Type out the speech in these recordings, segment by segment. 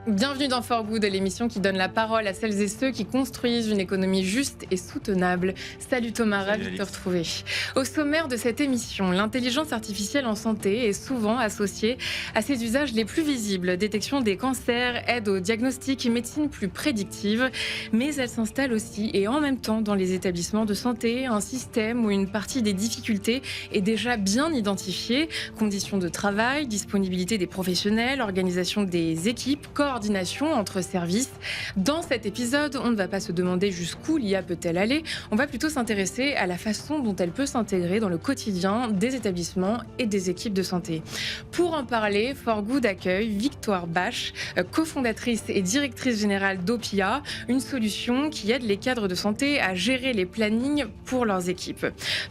Bienvenue dans For Good, l'émission qui donne la parole à celles et ceux qui construisent une économie juste et soutenable. Salut Thomas, ravi de te retrouver. Au sommaire de cette émission, l'intelligence artificielle en santé est souvent associée à ses usages les plus visibles. Détection des cancers, aide au diagnostic et médecine plus prédictive. Mais elle s'installe aussi et en même temps dans les établissements de santé, un système où une partie des difficultés est déjà bien identifiée. Conditions de travail, disponibilité des professionnels, organisation des équipes, coordination entre services. Dans cet épisode, on ne va pas se demander jusqu'où l'IA peut-elle aller, on va plutôt s'intéresser à la façon dont elle peut s'intégrer dans le quotidien des établissements et des équipes de santé. Pour en parler, For Good accueille Victoire Bache, cofondatrice et directrice générale d'Opia, une solution qui aide les cadres de santé à gérer les plannings pour leurs équipes.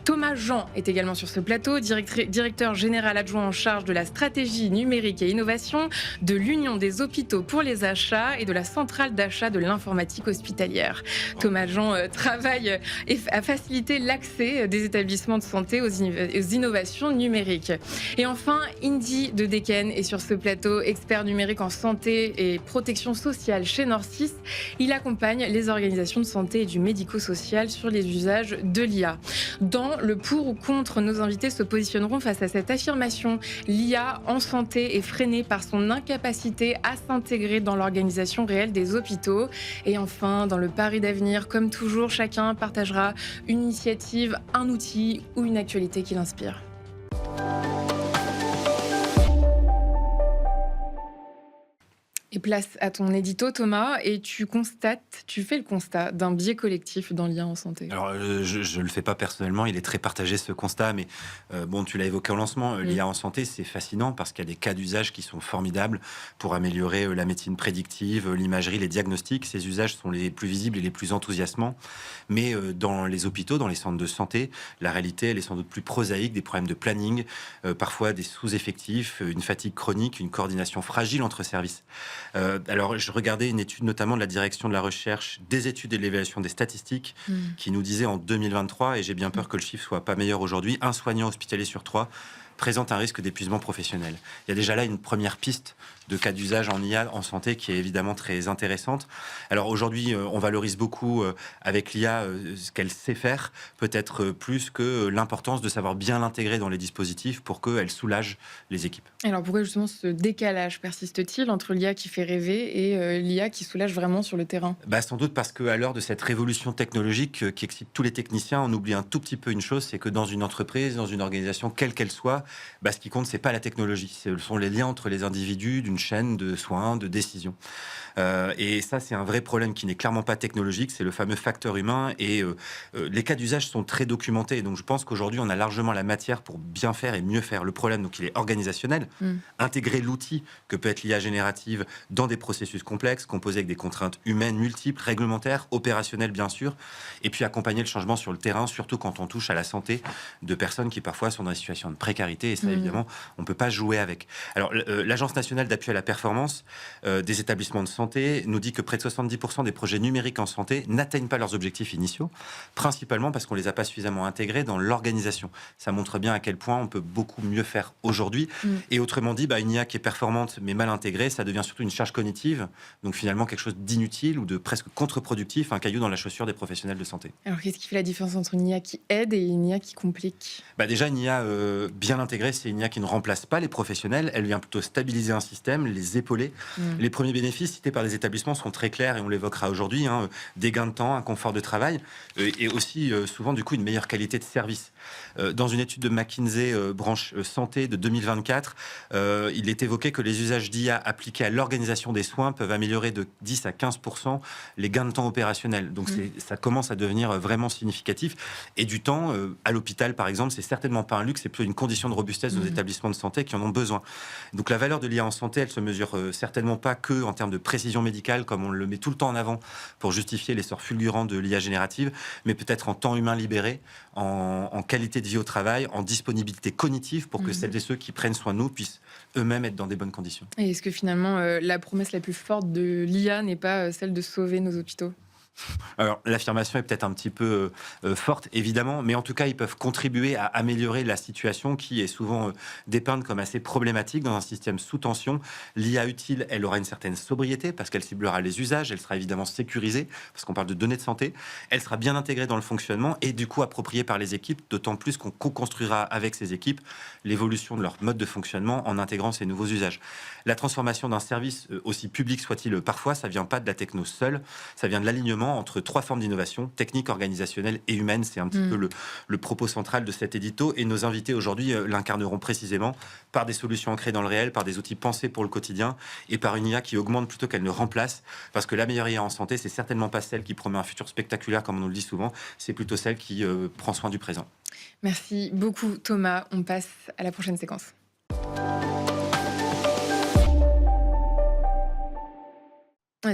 Thomas Jean est également sur ce plateau, directeur général adjoint en charge de la stratégie numérique et innovation de l'Union des hôpitaux pour les achats et de la centrale d'achat de l'informatique hospitalière. Thomas Jean travaille à faciliter l'accès des établissements de santé aux innovations numériques. Et enfin, Indy de Deken est sur ce plateau, expert numérique en santé et protection sociale chez Norcis. Il accompagne les organisations de santé et du médico-social sur les usages de l'IA. Dans le pour ou contre, nos invités se positionneront face à cette affirmation. L'IA en santé est freinée par son incapacité à s'intégrer dans l'organisation réelle des hôpitaux. Et enfin, dans le pari d'avenir, comme toujours, chacun partagera une initiative, un outil ou une actualité qui l'inspire. Et place à ton édito, Thomas, et tu fais le constat d'un biais collectif dans l'IA en santé. Alors, je ne le fais pas personnellement, il est très partagé ce constat, mais bon, tu l'as évoqué au lancement, l'IA en santé, c'est fascinant parce qu'il y a des cas d'usage qui sont formidables pour améliorer la médecine prédictive, l'imagerie, les diagnostics. Ces usages sont les plus visibles et les plus enthousiasmants. Mais dans les hôpitaux, dans les centres de santé, la réalité, elle est sans doute plus prosaïque, des problèmes de planning, parfois des sous-effectifs, une fatigue chronique, une coordination fragile entre services. Alors, je regardais une étude notamment de la direction de la recherche, des études et de l'évaluation des statistiques qui nous disait en 2023, et j'ai bien peur que le chiffre soit pas meilleur aujourd'hui, un soignant hospitalier sur 3 présente un risque d'épuisement professionnel. Il y a déjà là une première piste de cas d'usage en IA en santé qui est évidemment très intéressante. Alors aujourd'hui, on valorise beaucoup avec l'IA ce qu'elle sait faire, peut-être plus que l'importance de savoir bien l'intégrer dans les dispositifs pour qu'elle soulage les équipes. Alors pourquoi justement ce décalage persiste-t-il entre l'IA qui fait rêver et l'IA qui soulage vraiment sur le terrain ? Sans doute parce qu'à l'heure de cette révolution technologique qui excite tous les techniciens, on oublie un tout petit peu une chose, c'est que dans une entreprise, dans une organisation, quelle qu'elle soit, ce qui compte, c'est pas la technologie, ce sont les liens entre les individus d'une chaîne de soins, de décision. Et ça, c'est un vrai problème qui n'est clairement pas technologique, c'est le fameux facteur humain. Et les cas d'usage sont très documentés. Donc je pense qu'aujourd'hui, on a largement la matière pour bien faire et mieux faire. Le problème, donc, il est organisationnel. Intégrer l'outil que peut être l'IA générative dans des processus complexes, composés avec des contraintes humaines multiples, réglementaires, opérationnelles bien sûr, et puis accompagner le changement sur le terrain, surtout quand on touche à la santé de personnes qui parfois sont dans des situations de précarité. Et ça, évidemment, on ne peut pas jouer avec. Alors, l'Agence nationale d'appui à la performance des établissements de santé nous dit que près de 70% des projets numériques en santé n'atteignent pas leurs objectifs initiaux, principalement parce qu'on ne les a pas suffisamment intégrés dans l'organisation. Ça montre bien à quel point on peut beaucoup mieux faire aujourd'hui. Et autrement dit, une IA qui est performante mais mal intégrée, ça devient surtout une charge cognitive, donc finalement quelque chose d'inutile ou de presque contre-productif, un caillou dans la chaussure des professionnels de santé. Alors qu'est-ce qui fait la différence entre une IA qui aide et une IA qui complique ? Déjà, une IA bien intégrée, c'est une IA qui ne remplace pas les professionnels, elle vient plutôt stabiliser un système, les épauler. Les premiers bénéfices cités par les établissements sont très clairs et on l'évoquera aujourd'hui, des gains de temps, un confort de travail et aussi souvent du coup une meilleure qualité de service. Dans une étude de McKinsey branche santé de 2024, il est évoqué que les usages d'IA appliqués à l'organisation des soins peuvent améliorer de 10 à 15% les gains de temps opérationnels. Donc ça commence à devenir vraiment significatif. Et du temps, à l'hôpital par exemple, c'est certainement pas un luxe, c'est plutôt une condition de robustesse aux établissements de santé qui en ont besoin. Donc la valeur de l'IA en santé, elle se mesure certainement pas que en termes de précision médicale, comme on le met tout le temps en avant pour justifier l'essor fulgurant de l'IA générative, mais peut-être en temps humain libéré, en qualité de vie au travail, en disponibilité cognitive pour que celles et ceux qui prennent soin de nous puissent eux-mêmes être dans des bonnes conditions. Et est-ce que finalement, la promesse la plus forte de l'IA n'est pas celle de sauver nos hôpitaux ? Alors, l'affirmation est peut-être un petit peu forte, évidemment, mais en tout cas, ils peuvent contribuer à améliorer la situation qui est souvent dépeinte comme assez problématique dans un système sous tension. L'IA utile, elle aura une certaine sobriété parce qu'elle ciblera les usages, elle sera évidemment sécurisée parce qu'on parle de données de santé, elle sera bien intégrée dans le fonctionnement et du coup appropriée par les équipes, d'autant plus qu'on co-construira avec ces équipes l'évolution de leur mode de fonctionnement en intégrant ces nouveaux usages. La transformation d'un service, aussi public soit-il parfois, ça vient pas de la techno seule, ça vient de l'alignement entre trois formes d'innovation, technique, organisationnelle et humaine. C'est un petit peu le propos central de cet édito. Et nos invités aujourd'hui l'incarneront précisément par des solutions ancrées dans le réel, par des outils pensés pour le quotidien et par une IA qui augmente plutôt qu'elle ne remplace. Parce que la meilleure IA en santé, c'est certainement pas celle qui promet un futur spectaculaire, comme on nous le dit souvent. C'est plutôt celle qui prend soin du présent. Merci beaucoup, Thomas. On passe à la prochaine séquence.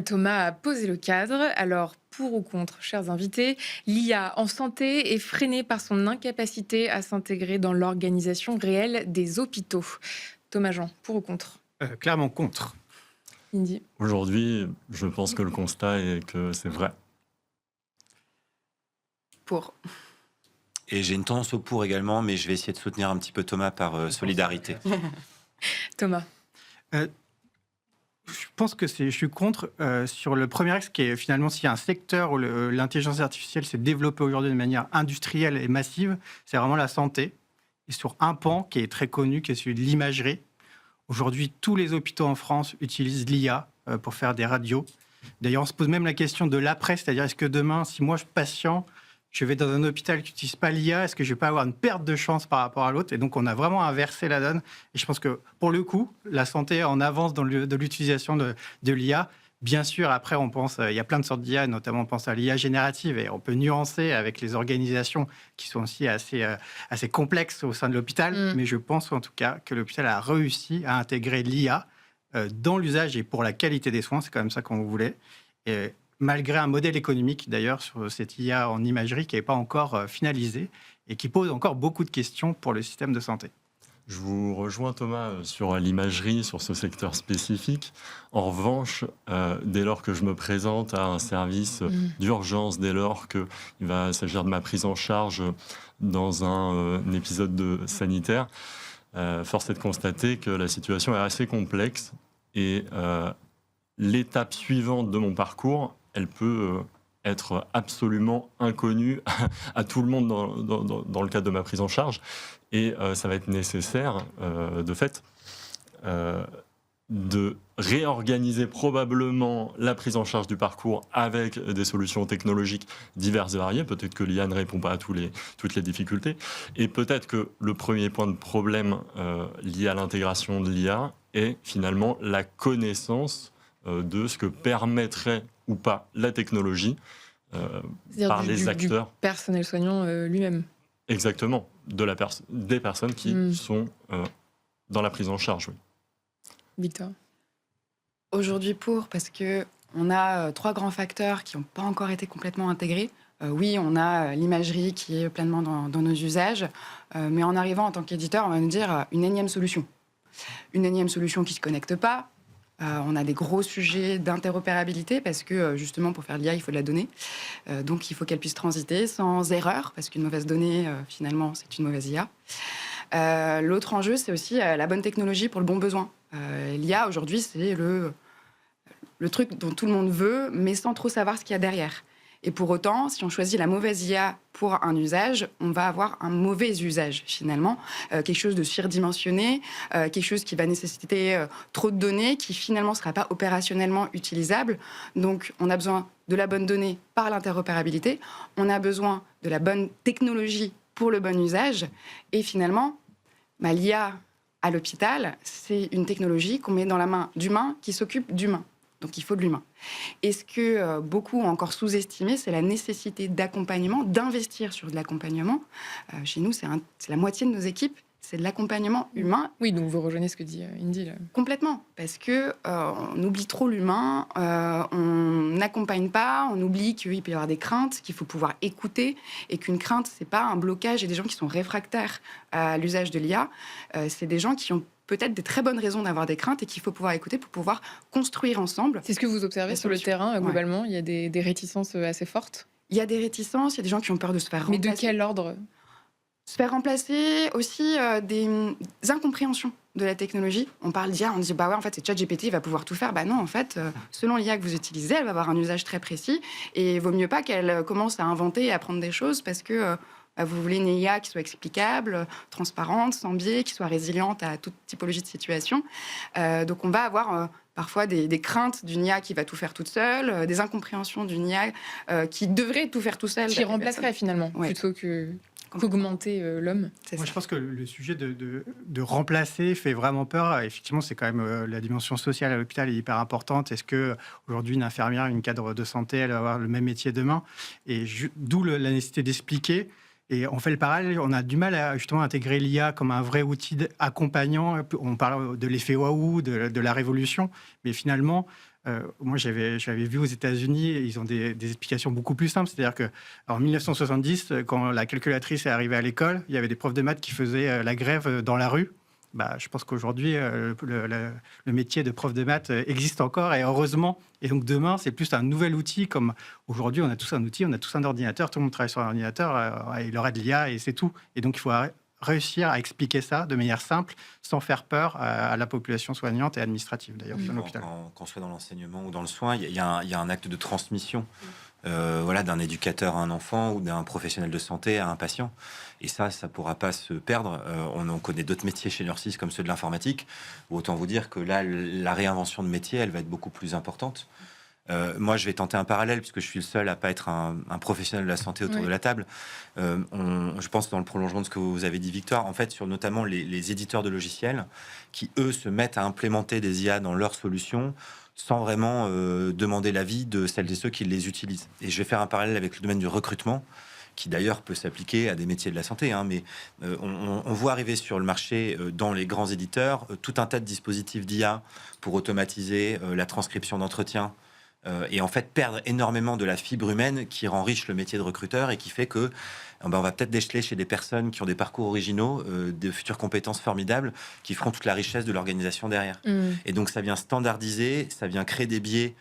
Thomas a posé le cadre. Alors, pour ou contre, chers invités, l'IA en santé est freinée par son incapacité à s'intégrer dans l'organisation réelle des hôpitaux. Thomas Jean, pour ou contre? Clairement contre. Indy. Aujourd'hui, je pense que le constat est que c'est vrai. Pour. Et j'ai une tendance au pour également, mais je vais essayer de soutenir un petit peu Thomas par solidarité. Thomas. Je pense que je suis contre sur le premier axe qui est finalement s'il y a un secteur où l'intelligence artificielle s'est développée aujourd'hui de manière industrielle et massive, c'est vraiment la santé. Et sur un pan qui est très connu, qui est celui de l'imagerie. Aujourd'hui, tous les hôpitaux en France utilisent l'IA pour faire des radios. D'ailleurs, on se pose même la question de l'après, c'est-à-dire est-ce que demain, si moi je suis patient, je vais dans un hôpital qui n'utilise pas l'IA, est-ce que je vais pas avoir une perte de chance par rapport à l'autre? Et donc, on a vraiment inversé la donne. Et je pense que, pour le coup, la santé est en avance dans de l'utilisation de l'IA. Bien sûr, après, on pense, il y a plein de sortes d'IA, notamment on pense à l'IA générative, et on peut nuancer avec les organisations qui sont aussi assez complexes au sein de l'hôpital. Mais je pense en tout cas que l'hôpital a réussi à intégrer l'IA dans l'usage et pour la qualité des soins. C'est quand même ça qu'on voulait. Et malgré un modèle économique, d'ailleurs, sur cette IA en imagerie qui n'est pas encore finalisé et qui pose encore beaucoup de questions pour le système de santé. Je vous rejoins, Thomas, sur l'imagerie, sur ce secteur spécifique. En revanche, dès lors que je me présente à un service d'urgence, dès lors qu'il va s'agir de ma prise en charge dans un épisode sanitaire, force est de constater que la situation est assez complexe et l'étape suivante de mon parcours, elle peut être absolument inconnue à tout le monde dans le cadre de ma prise en charge. Et ça va être nécessaire, de fait, de réorganiser probablement la prise en charge du parcours avec des solutions technologiques diverses et variées. Peut-être que l'IA ne répond pas à toutes les difficultés. Et peut-être que le premier point de problème lié à l'intégration de l'IA est finalement la connaissance de ce que permettrait ou pas la technologie par les acteurs. Du personnel soignant lui-même. Exactement, des personnes qui sont dans la prise en charge. Oui. Victor. Aujourd'hui parce qu'on a trois grands facteurs qui n'ont pas encore été complètement intégrés. Oui, on a l'imagerie qui est pleinement dans nos usages, mais en arrivant en tant qu'éditeur, on va nous dire une énième solution. Une énième solution qui ne se connecte pas. On a des gros sujets d'interopérabilité parce que justement pour faire l'IA il faut de la donnée, donc il faut qu'elle puisse transiter sans erreur parce qu'une mauvaise donnée finalement c'est une mauvaise IA. L'autre enjeu c'est aussi la bonne technologie pour le bon besoin. L'IA aujourd'hui c'est le truc dont tout le monde veut mais sans trop savoir ce qu'il y a derrière. Et pour autant, si on choisit la mauvaise IA pour un usage, on va avoir un mauvais usage, finalement. Quelque chose de surdimensionné, quelque chose qui va nécessiter trop de données, qui finalement ne sera pas opérationnellement utilisable. Donc, on a besoin de la bonne donnée par l'interopérabilité. On a besoin de la bonne technologie pour le bon usage. Et finalement, l'IA à l'hôpital, c'est une technologie qu'on met dans la main d'humains qui s'occupe d'humains. Donc, il faut de l'humain. Et ce que beaucoup ont encore sous-estimé, c'est la nécessité d'accompagnement, d'investir sur de l'accompagnement. Chez nous, c'est la moitié de nos équipes, c'est de l'accompagnement humain. Oui, donc vous rejoignez ce que dit Indy. Là. Complètement, parce qu'on oublie trop l'humain, on n'accompagne pas, on oublie qu'il peut y avoir des craintes, qu'il faut pouvoir écouter, et qu'une crainte, c'est pas un blocage. Et des gens qui sont réfractaires à l'usage de l'IA, c'est des gens qui ont peut-être des très bonnes raisons d'avoir des craintes et qu'il faut pouvoir écouter pour pouvoir construire ensemble. C'est ce que vous observez sur le terrain, globalement. Il y a des réticences assez fortes. Il y a des réticences, il y a des gens qui ont peur de se faire remplacer. Mais de quel ordre ? Se faire remplacer, aussi des incompréhensions de la technologie. On parle d'IA, on dit bah ouais, en fait, c'est ChatGPT, il va pouvoir tout faire. Bah non, en fait, selon l'IA que vous utilisez, elle va avoir un usage très précis et il vaut mieux pas qu'elle commence à inventer et à apprendre des choses parce que vous voulez une IA qui soit explicable, transparente, sans biais, qui soit résiliente à toute typologie de situation. Donc on va avoir parfois des craintes d'une IA qui va tout faire toute seule, des incompréhensions d'une IA qui devrait tout faire tout seul. Qui remplacerait finalement, plutôt qu'augmenter l'homme. Moi, je pense que le sujet de remplacer fait vraiment peur. Effectivement, c'est quand même la dimension sociale à l'hôpital est hyper importante. Est-ce que aujourd'hui une infirmière, une cadre de santé, elle va avoir le même métier demain ? Et d'où la nécessité d'expliquer. Et on fait le parallèle, on a du mal à justement intégrer l'IA comme un vrai outil accompagnant. On parle de l'effet waouh, de la révolution, mais finalement, moi j'avais vu aux États-Unis, ils ont des explications beaucoup plus simples. C'est-à-dire que en 1970, quand la calculatrice est arrivée à l'école, il y avait des profs de maths qui faisaient la grève dans la rue. Je pense qu'aujourd'hui, le métier de prof de maths existe encore, et heureusement. Et donc demain, c'est plus un nouvel outil, comme aujourd'hui, on a tous un outil, on a tous un ordinateur, tout le monde travaille sur un ordinateur, il aura de l'IA et c'est tout. Et donc, il faut réussir à expliquer ça de manière simple, sans faire peur à la population soignante et administrative, d'ailleurs, dans l'hôpital. Qu'on soit dans l'enseignement ou dans le soin, il y a un acte de transmission. D'un éducateur à un enfant ou d'un professionnel de santé à un patient. Et ça ne pourra pas se perdre. On connaît d'autres métiers chez Nursis, comme ceux de l'informatique. Autant vous dire que là, la réinvention de métier, elle va être beaucoup plus importante. Moi, je vais tenter un parallèle, puisque je suis le seul à pas être un professionnel de la santé autour de la table. Je pense dans le prolongement de ce que vous avez dit, Victoire, en fait, sur notamment les éditeurs de logiciels qui, eux, se mettent à implémenter des IA dans leurs solutions sans vraiment demander l'avis de celles et ceux qui les utilisent. Et je vais faire un parallèle avec le domaine du recrutement, qui d'ailleurs peut s'appliquer à des métiers de la santé, mais on voit arriver sur le marché, dans les grands éditeurs, tout un tas de dispositifs d'IA pour automatiser la transcription d'entretien, et en fait perdre énormément de la fibre humaine qui rend riche le métier de recruteur et qui fait que on va peut-être déceler chez des personnes qui ont des parcours originaux, de futures compétences formidables qui feront toute la richesse de l'organisation derrière. Et donc ça vient standardiser, ça vient créer des biais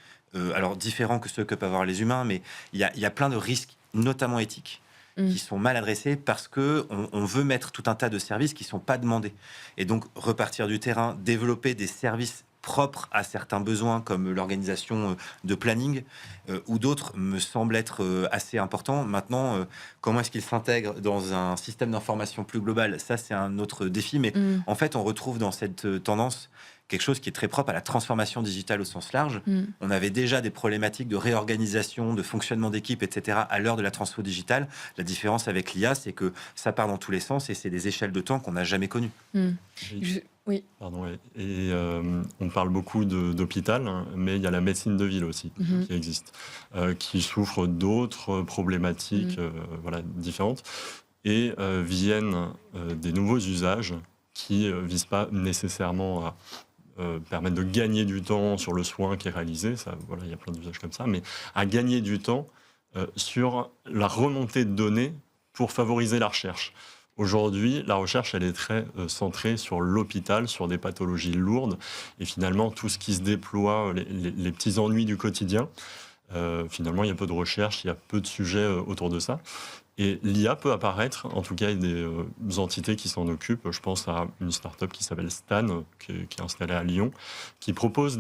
alors différents que ceux que peuvent avoir les humains, mais il y a plein de risques, notamment éthiques, qui sont mal adressés parce que on veut mettre tout un tas de services qui sont pas demandés. Et donc repartir du terrain, développer des services propres à certains besoins comme l'organisation de planning ou d'autres me semble être assez important. Maintenant, comment est-ce qu'ils s'intègrent dans un système d'information plus global ? Ça, c'est un autre défi. Mais en fait, on retrouve dans cette tendance quelque chose qui est très propre à la transformation digitale au sens large. On avait déjà des problématiques de réorganisation, de fonctionnement d'équipe, etc. à l'heure de la transfo digitale. La différence avec l'IA, c'est que ça part dans tous les sens et c'est des échelles de temps qu'on n'a jamais connues. Oui. Pardon, et on parle beaucoup d'hôpital, mais il y a la médecine de ville aussi qui existe, qui souffre d'autres problématiques différentes, et viennent des nouveaux usages qui ne visent pas nécessairement à permettre de gagner du temps sur le soin qui est réalisé, il y a plein d'usages comme ça, mais à gagner du temps sur la remontée de données pour favoriser la recherche. Aujourd'hui, la recherche, elle est très centrée sur l'hôpital, sur des pathologies lourdes, et finalement, tout ce qui se déploie, les petits ennuis du quotidien, finalement, il y a peu de recherche, il y a peu de sujets autour de ça. Et l'IA peut apparaître, en tout cas, il y a des entités qui s'en occupent. Je pense à une start-up qui s'appelle Stan, qui est installée à Lyon, qui propose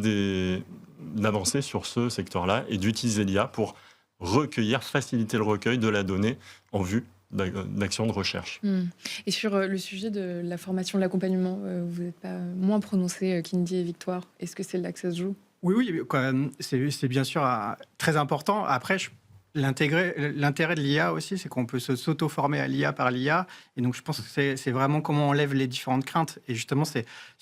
d'avancer sur ce secteur-là et d'utiliser l'IA pour faciliter le recueil de la donnée en vue d'actions de recherche. Et sur le sujet de la formation, de l'accompagnement, vous n'êtes pas moins prononcé qu'Indy et Victoire. Est-ce que c'est là que ça se joue ? Oui, quand même, c'est bien sûr très important. Après, l'intérêt de l'IA aussi, c'est qu'on peut s'auto-former à l'IA par l'IA. Et donc, je pense que c'est vraiment comment on lève les différentes craintes. Et justement,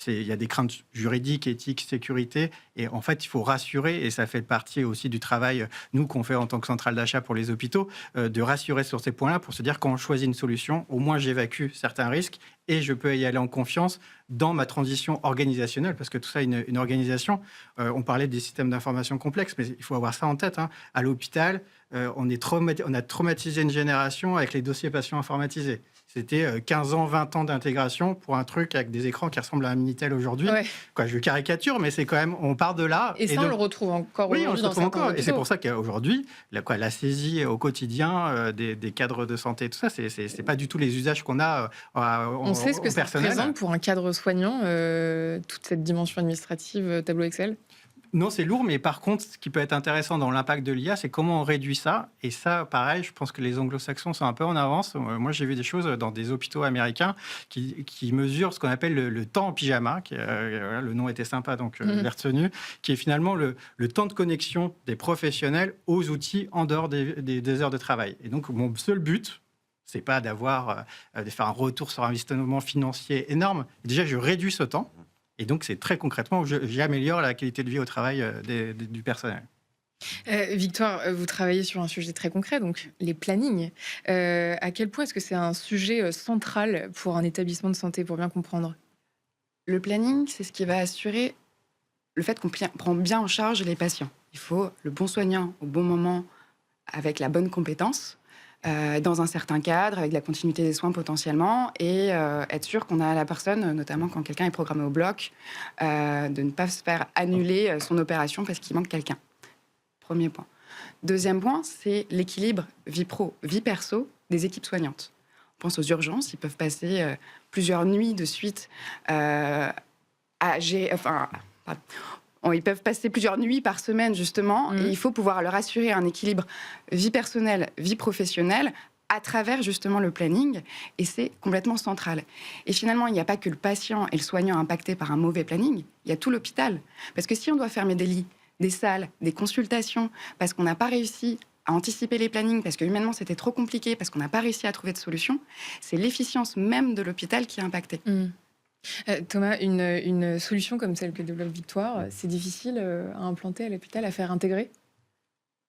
il y a des craintes juridiques, éthiques, sécurité. Et en fait, il faut rassurer, et ça fait partie aussi du travail, nous, qu'on fait en tant que centrale d'achat pour les hôpitaux, de rassurer sur ces points-là pour se dire, quand on choisit une solution, au moins j'évacue certains risques et je peux y aller en confiance dans ma transition organisationnelle, parce que tout ça, une organisation, on parlait des systèmes d'information complexes, mais il faut avoir ça en tête. À l'hôpital, on a traumatisé une génération avec les dossiers patients informatisés. c'était 15 ans, 20 ans d'intégration pour un truc avec des écrans qui ressemblent à un Minitel aujourd'hui. Ouais. Quoi, je caricature, mais c'est quand même, on part de là. Et ça, on le retrouve encore Oui, on aujourd'hui le dans retrouve certains encore. Et hôpitaux. c'est pour ça qu'aujourd'hui, la saisie au quotidien des cadres de santé, tout ça, c'est pas du tout les usages qu'on a On sait ce que ça personnel. représente pour un cadre soignant, toute cette dimension administrative, tableau Excel. Non, c'est lourd, mais par contre, ce qui peut être intéressant dans l'impact de l'IA, c'est comment on réduit ça. Et ça, pareil, je pense que les anglo-saxons sont un peu en avance. Moi, j'ai vu des choses dans des hôpitaux américains qui mesurent ce qu'on appelle le temps en pyjama. Voilà, le nom était sympa, donc je l'ai retenu, qui est finalement le temps de connexion des professionnels aux outils en dehors des heures de travail. Et donc, mon seul but, c'est pas de faire un retour sur investissement financier énorme. Déjà, je réduis ce temps. Et donc, c'est très concrètement où j'améliore la qualité de vie au travail du personnel. Victoire, vous travaillez sur un sujet très concret, donc les plannings. À quel point est-ce que c'est un sujet central pour un établissement de santé, pour bien comprendre? Le planning, c'est ce qui va assurer le fait qu'on prend bien en charge les patients. Il faut le bon soignant au bon moment, avec la bonne compétence, dans un certain cadre, avec la continuité des soins potentiellement, et être sûr qu'on a la personne, notamment quand quelqu'un est programmé au bloc, de ne pas se faire annuler son opération parce qu'il manque quelqu'un. Premier point. Deuxième point, c'est l'équilibre vie pro, vie perso des équipes soignantes. On pense aux urgences, ils peuvent passer plusieurs nuits de suite ils peuvent passer plusieurs nuits par semaine, justement, et il faut pouvoir leur assurer un équilibre vie personnelle, vie professionnelle, à travers, justement, le planning, et c'est complètement central. Et finalement, il n'y a pas que le patient et le soignant impactés par un mauvais planning, il y a tout l'hôpital. Parce que si on doit fermer des lits, des salles, des consultations, parce qu'on n'a pas réussi à anticiper les plannings, parce que humainement, c'était trop compliqué, parce qu'on n'a pas réussi à trouver de solution, c'est l'efficience même de l'hôpital qui est impactée. Thomas, une solution comme celle que développe Victoire, c'est difficile à implanter à l'hôpital, à faire intégrer?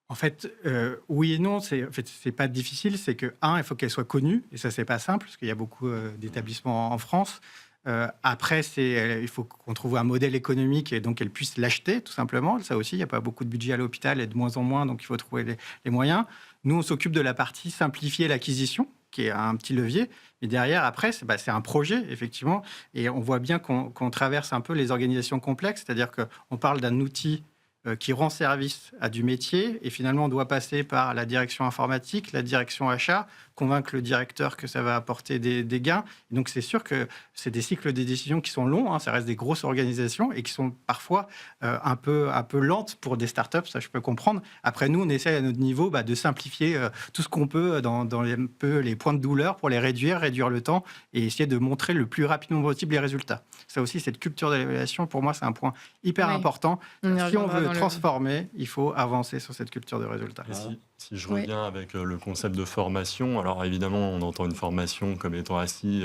En fait, oui et non. C'est pas difficile. C'est que, il faut qu'elle soit connue. Et ça, c'est pas simple, parce qu'il y a beaucoup d'établissements en France. Après, il faut qu'on trouve un modèle économique et donc qu'elle puisse l'acheter, tout simplement. Ça aussi, il n'y a pas beaucoup de budget à l'hôpital et de moins en moins, donc il faut trouver les moyens. Nous, on s'occupe de la partie simplifier l'acquisition, qui est un petit levier. Mais derrière, après, c'est un projet, effectivement. Et on voit bien qu'on traverse un peu les organisations complexes. C'est-à-dire qu'on parle d'un outil qui rend service à du métier. Et finalement, on doit passer par la direction informatique, la direction achat, convaincre le directeur que ça va apporter des gains. Et donc, c'est sûr que c'est des cycles de décision qui sont longs. Ça reste des grosses organisations et qui sont parfois un peu lentes pour des startups. Ça, je peux comprendre. Après, nous, on essaie à notre niveau de simplifier tout ce qu'on peut dans les points de douleur pour les réduire le temps et essayer de montrer le plus rapidement possible les résultats. Ça aussi, cette culture de l'évaluation, pour moi, c'est un point hyper important. Si on veut transformer, il faut avancer sur cette culture de résultats. Si je reviens avec le concept de formation, alors évidemment, on entend une formation comme étant assis,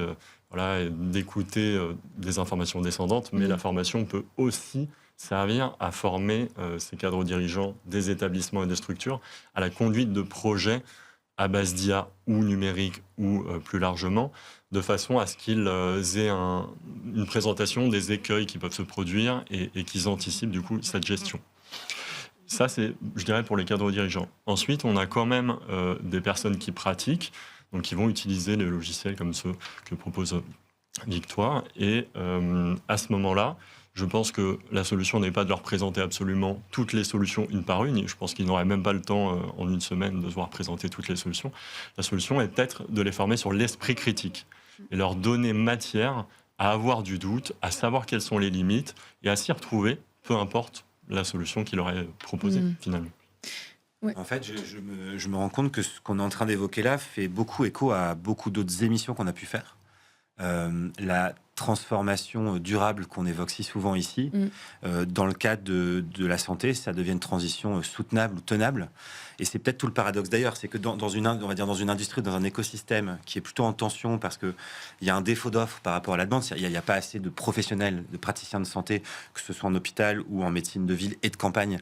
et d'écouter des informations descendantes, mais la formation peut aussi servir à former ces cadres dirigeants des établissements et des structures à la conduite de projets à base d'IA ou numérique ou plus largement, de façon à ce qu'ils aient une présentation des écueils qui peuvent se produire et qu'ils anticipent du coup cette gestion. Ça, c'est, je dirais, pour les cadres dirigeants. Ensuite, on a quand même des personnes qui pratiquent, donc qui vont utiliser les logiciels comme ceux que propose Victoire. Et à ce moment-là, je pense que la solution n'est pas de leur présenter absolument toutes les solutions une par une. Je pense qu'ils n'auraient même pas le temps en une semaine de devoir présenter toutes les solutions. La solution est peut-être de les former sur l'esprit critique et leur donner matière à avoir du doute, à savoir quelles sont les limites et à s'y retrouver, peu importe la solution qu'il aurait proposée finalement. Ouais. En fait, je me rends compte que ce qu'on est en train d'évoquer là fait beaucoup écho à beaucoup d'autres émissions qu'on a pu faire. La transformation durable qu'on évoque si souvent ici, dans le cadre de la santé, ça devient une transition soutenable ou tenable. Et c'est peut-être tout le paradoxe d'ailleurs, c'est que dans une industrie, dans un écosystème qui est plutôt en tension parce qu'il y a un défaut d'offre par rapport à la demande, il n'y a pas assez de professionnels, de praticiens de santé, que ce soit en hôpital ou en médecine de ville et de campagne,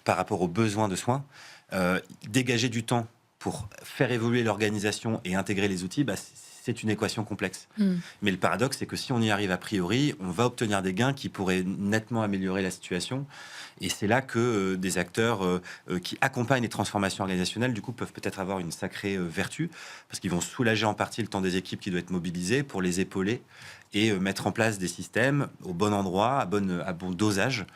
par rapport aux besoins de soins. Dégager du temps pour faire évoluer l'organisation et intégrer les outils, c'est une équation complexe. Mais le paradoxe, c'est que si on y arrive a priori, on va obtenir des gains qui pourraient nettement améliorer la situation. Et c'est là que des acteurs qui accompagnent les transformations organisationnelles, du coup, peuvent peut-être avoir une sacrée vertu, parce qu'ils vont soulager en partie le temps des équipes qui doivent être mobilisées pour les épauler et mettre en place des systèmes au bon endroit, à bon dosage,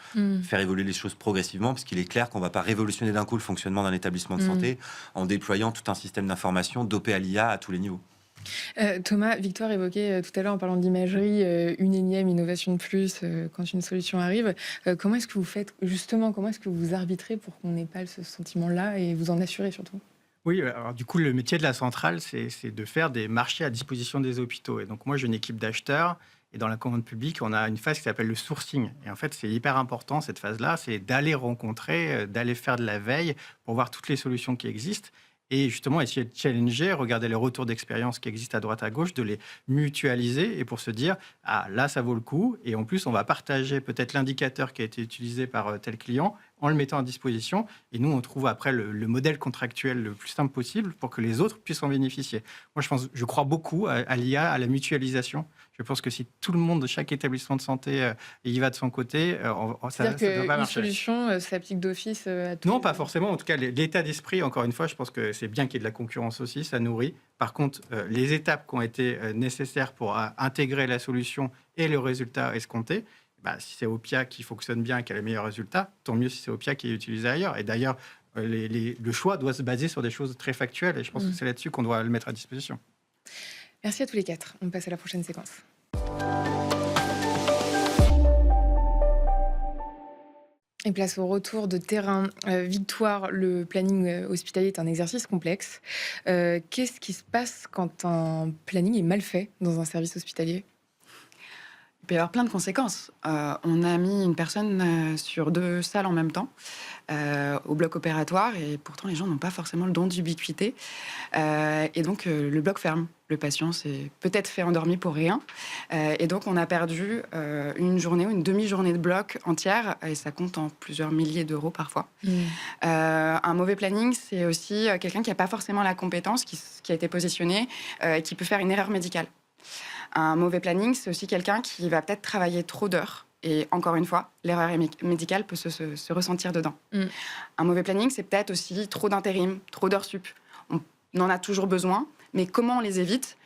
faire évoluer les choses progressivement, parce qu'il est clair qu'on ne va pas révolutionner d'un coup le fonctionnement d'un établissement de santé en déployant tout un système d'information dopé à l'IA à tous les niveaux. Thomas, Victoire évoquait tout à l'heure en parlant d'imagerie une énième innovation de plus quand une solution arrive. Comment est-ce que vous faites justement, comment est-ce que vous arbitrez pour qu'on n'ait pas ce sentiment-là et vous en assurez surtout? Oui, alors du coup, le métier de la centrale, c'est de faire des marchés à disposition des hôpitaux. Et donc, moi, j'ai une équipe d'acheteurs. Et dans la commande publique, on a une phase qui s'appelle le sourcing. Et en fait, c'est hyper important, cette phase-là, c'est d'aller rencontrer, d'aller faire de la veille pour voir toutes les solutions qui existent. Et justement, essayer de challenger, regarder les retours d'expérience qui existent à droite, à gauche, de les mutualiser et pour se dire, ah, là, ça vaut le coup. Et en plus, on va partager peut-être l'indicateur qui a été utilisé par tel client en le mettant à disposition. Et nous, on trouve après le modèle contractuel le plus simple possible pour que les autres puissent en bénéficier. Moi, je crois beaucoup à l'IA, à la mutualisation. Je pense que si tout le monde, chaque établissement de santé y va de son côté, ça ne doit pas marcher. Une solution s'applique d'office à tout. Non, pas forcément. En tout cas, l'état d'esprit, encore une fois, je pense que c'est bien qu'il y ait de la concurrence aussi, ça nourrit. Par contre, les étapes qui ont été nécessaires pour intégrer la solution et le résultat escompté, si c'est Opia qui fonctionne bien et qui a les meilleurs résultats, tant mieux si c'est Opia qui est utilisé ailleurs. Et d'ailleurs, le choix doit se baser sur des choses très factuelles et je pense que c'est là-dessus qu'on doit le mettre à disposition. Merci à tous les quatre. On passe à la prochaine séquence. Et place au retour de terrain. Victoire, le planning hospitalier est un exercice complexe. Qu'est-ce qui se passe quand un planning est mal fait dans un service hospitalier ? Il peut y avoir plein de conséquences. On a mis une personne sur 2 salles en même temps au bloc opératoire et pourtant les gens n'ont pas forcément le don d'ubiquité. Et donc le bloc ferme. Le patient s'est peut-être fait endormir pour rien. Et donc on a perdu une journée ou une demi-journée de bloc entière et ça compte en plusieurs milliers d'euros parfois. Un mauvais planning, c'est aussi quelqu'un qui n'a pas forcément la compétence, qui a été positionné et qui peut faire une erreur médicale. Un mauvais planning, c'est aussi quelqu'un qui va peut-être travailler trop d'heures. Et encore une fois, l'erreur médicale peut se ressentir dedans. Un mauvais planning, c'est peut-être aussi trop d'intérim, trop d'heures sup. On en a toujours besoin, mais comment on les évite ?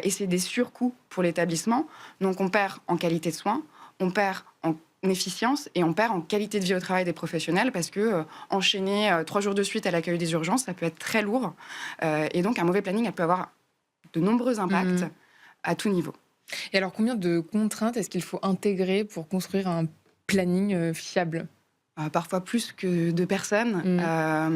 Et c'est des surcoûts pour l'établissement. Donc on perd en qualité de soins, on perd en efficience et on perd en qualité de vie au travail des professionnels parce que enchaîner 3 jours de suite à l'accueil des urgences, ça peut être très lourd. Et donc un mauvais planning, elle peut avoir de nombreux impacts à tout niveau. Et alors, combien de contraintes est-ce qu'il faut intégrer pour construire un planning fiable ? Parfois plus que de personnes.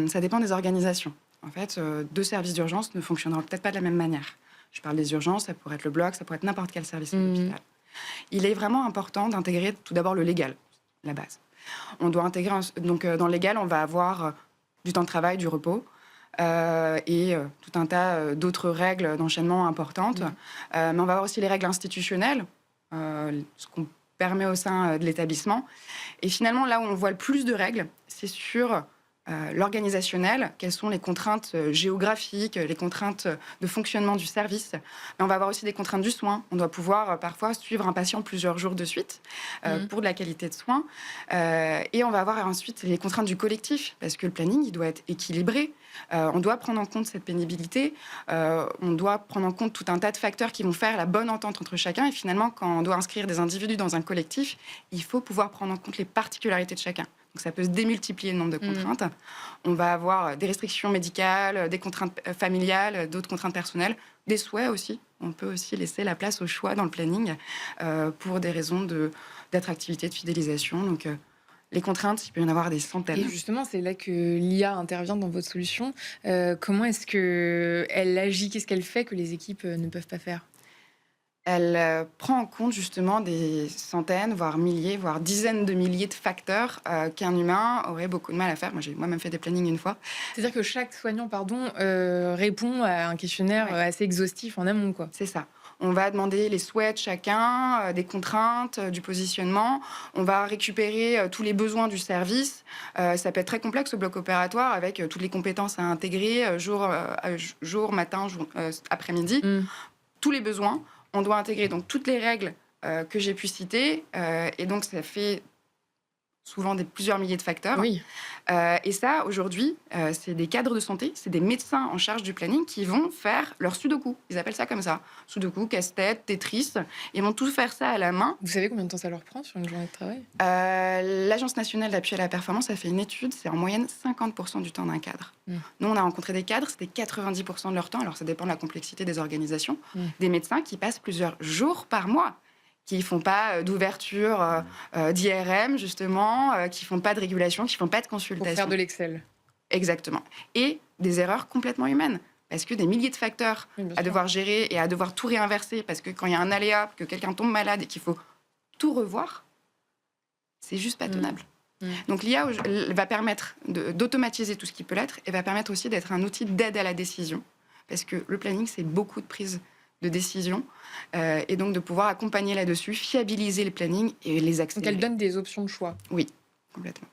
Ça dépend des organisations. En fait, 2 services d'urgence ne fonctionneront peut-être pas de la même manière. Je parle des urgences, ça pourrait être le bloc, ça pourrait être n'importe quel service de l'hôpital. Il est vraiment important d'intégrer tout d'abord le légal, la base. On doit intégrer, donc dans le légal, on va avoir du temps de travail, du repos, et tout un tas d'autres règles d'enchaînement importantes. Mais on va avoir aussi les règles institutionnelles, ce qu'on permet au sein de l'établissement. Et finalement, là où on voit le plus de règles, c'est sur l'organisationnel, quelles sont les contraintes géographiques, les contraintes de fonctionnement du service. Mais on va avoir aussi des contraintes du soin. On doit pouvoir parfois suivre un patient plusieurs jours de suite pour de la qualité de soins. Et on va avoir ensuite les contraintes du collectif, parce que le planning, il doit être équilibré. On doit prendre en compte cette pénibilité. On doit prendre en compte tout un tas de facteurs qui vont faire la bonne entente entre chacun. Et finalement, quand on doit inscrire des individus dans un collectif, il faut pouvoir prendre en compte les particularités de chacun. Donc ça peut se démultiplier le nombre de contraintes. On va avoir des restrictions médicales, des contraintes familiales, d'autres contraintes personnelles, des souhaits aussi. On peut aussi laisser la place au choix dans le planning pour des raisons d'attractivité, de fidélisation. Donc les contraintes, il peut y en avoir des centaines. Et justement, c'est là que l'IA intervient dans votre solution. Comment est-ce qu'elle agit ? Qu'est-ce qu'elle fait que les équipes ne peuvent pas faire ? Elle prend en compte justement des centaines, voire milliers, voire dizaines de milliers de facteurs qu'un humain aurait beaucoup de mal à faire. Moi, j'ai moi-même fait des plannings une fois. C'est-à-dire que chaque soignant répond à un questionnaire assez exhaustif en amont, quoi. C'est ça. On va demander les souhaits de chacun, des contraintes, du positionnement. On va récupérer tous les besoins du service. Ça peut être très complexe au bloc opératoire avec toutes les compétences à intégrer jour, matin, après-midi. tous les besoins. On doit intégrer donc toutes les règles que j'ai pu citer. Et donc, ça fait souvent plusieurs milliers de facteurs. Oui. Et ça, aujourd'hui, c'est des cadres de santé, c'est des médecins en charge du planning qui vont faire leur sudoku. Ils appellent ça comme ça. Sudoku, casse-tête, Tetris. Ils vont tout faire ça à la main. Vous savez combien de temps ça leur prend sur une journée de travail? L'Agence nationale d'appui à la performance a fait une étude, c'est en moyenne 50% du temps d'un cadre. Nous, on a rencontré des cadres, c'était 90% de leur temps, alors ça dépend de la complexité des organisations, des médecins qui passent plusieurs jours par mois, qui ne font pas d'ouverture d'IRM, justement, qui ne font pas de régulation, qui ne font pas de consultation. Pour faire de l'Excel. Exactement. Et des erreurs complètement humaines. Parce que des milliers de facteurs à devoir gérer et à devoir tout réinverser, parce que quand il y a un aléa, que quelqu'un tombe malade et qu'il faut tout revoir, c'est juste pas tenable. Donc l'IA va permettre d'automatiser tout ce qui peut l'être et va permettre aussi d'être un outil d'aide à la décision. Parce que le planning, c'est beaucoup de prise de décision et donc de pouvoir accompagner là-dessus, fiabiliser les plannings et les accélérer. Donc elle donne des options de choix. Oui, complètement.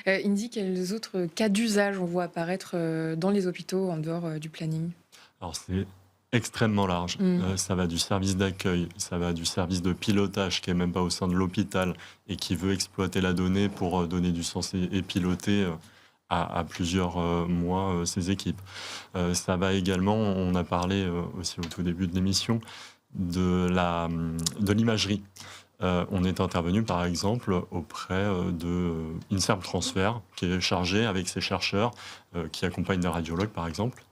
Indy, quels autres cas d'usage on voit apparaître dans les hôpitaux en dehors du planning? Alors c'est extrêmement large. Ça va du service d'accueil, ça va du service de pilotage qui est même pas au sein de l'hôpital et qui veut exploiter la donnée pour donner du sens et piloter à plusieurs mois ses équipes. Ça va également, on a parlé aussi au tout début de l'émission, de l'imagerie. On est intervenu par exemple auprès de INSERM Transfer qui est chargé avec ses chercheurs qui accompagnent des radiologues par exemple.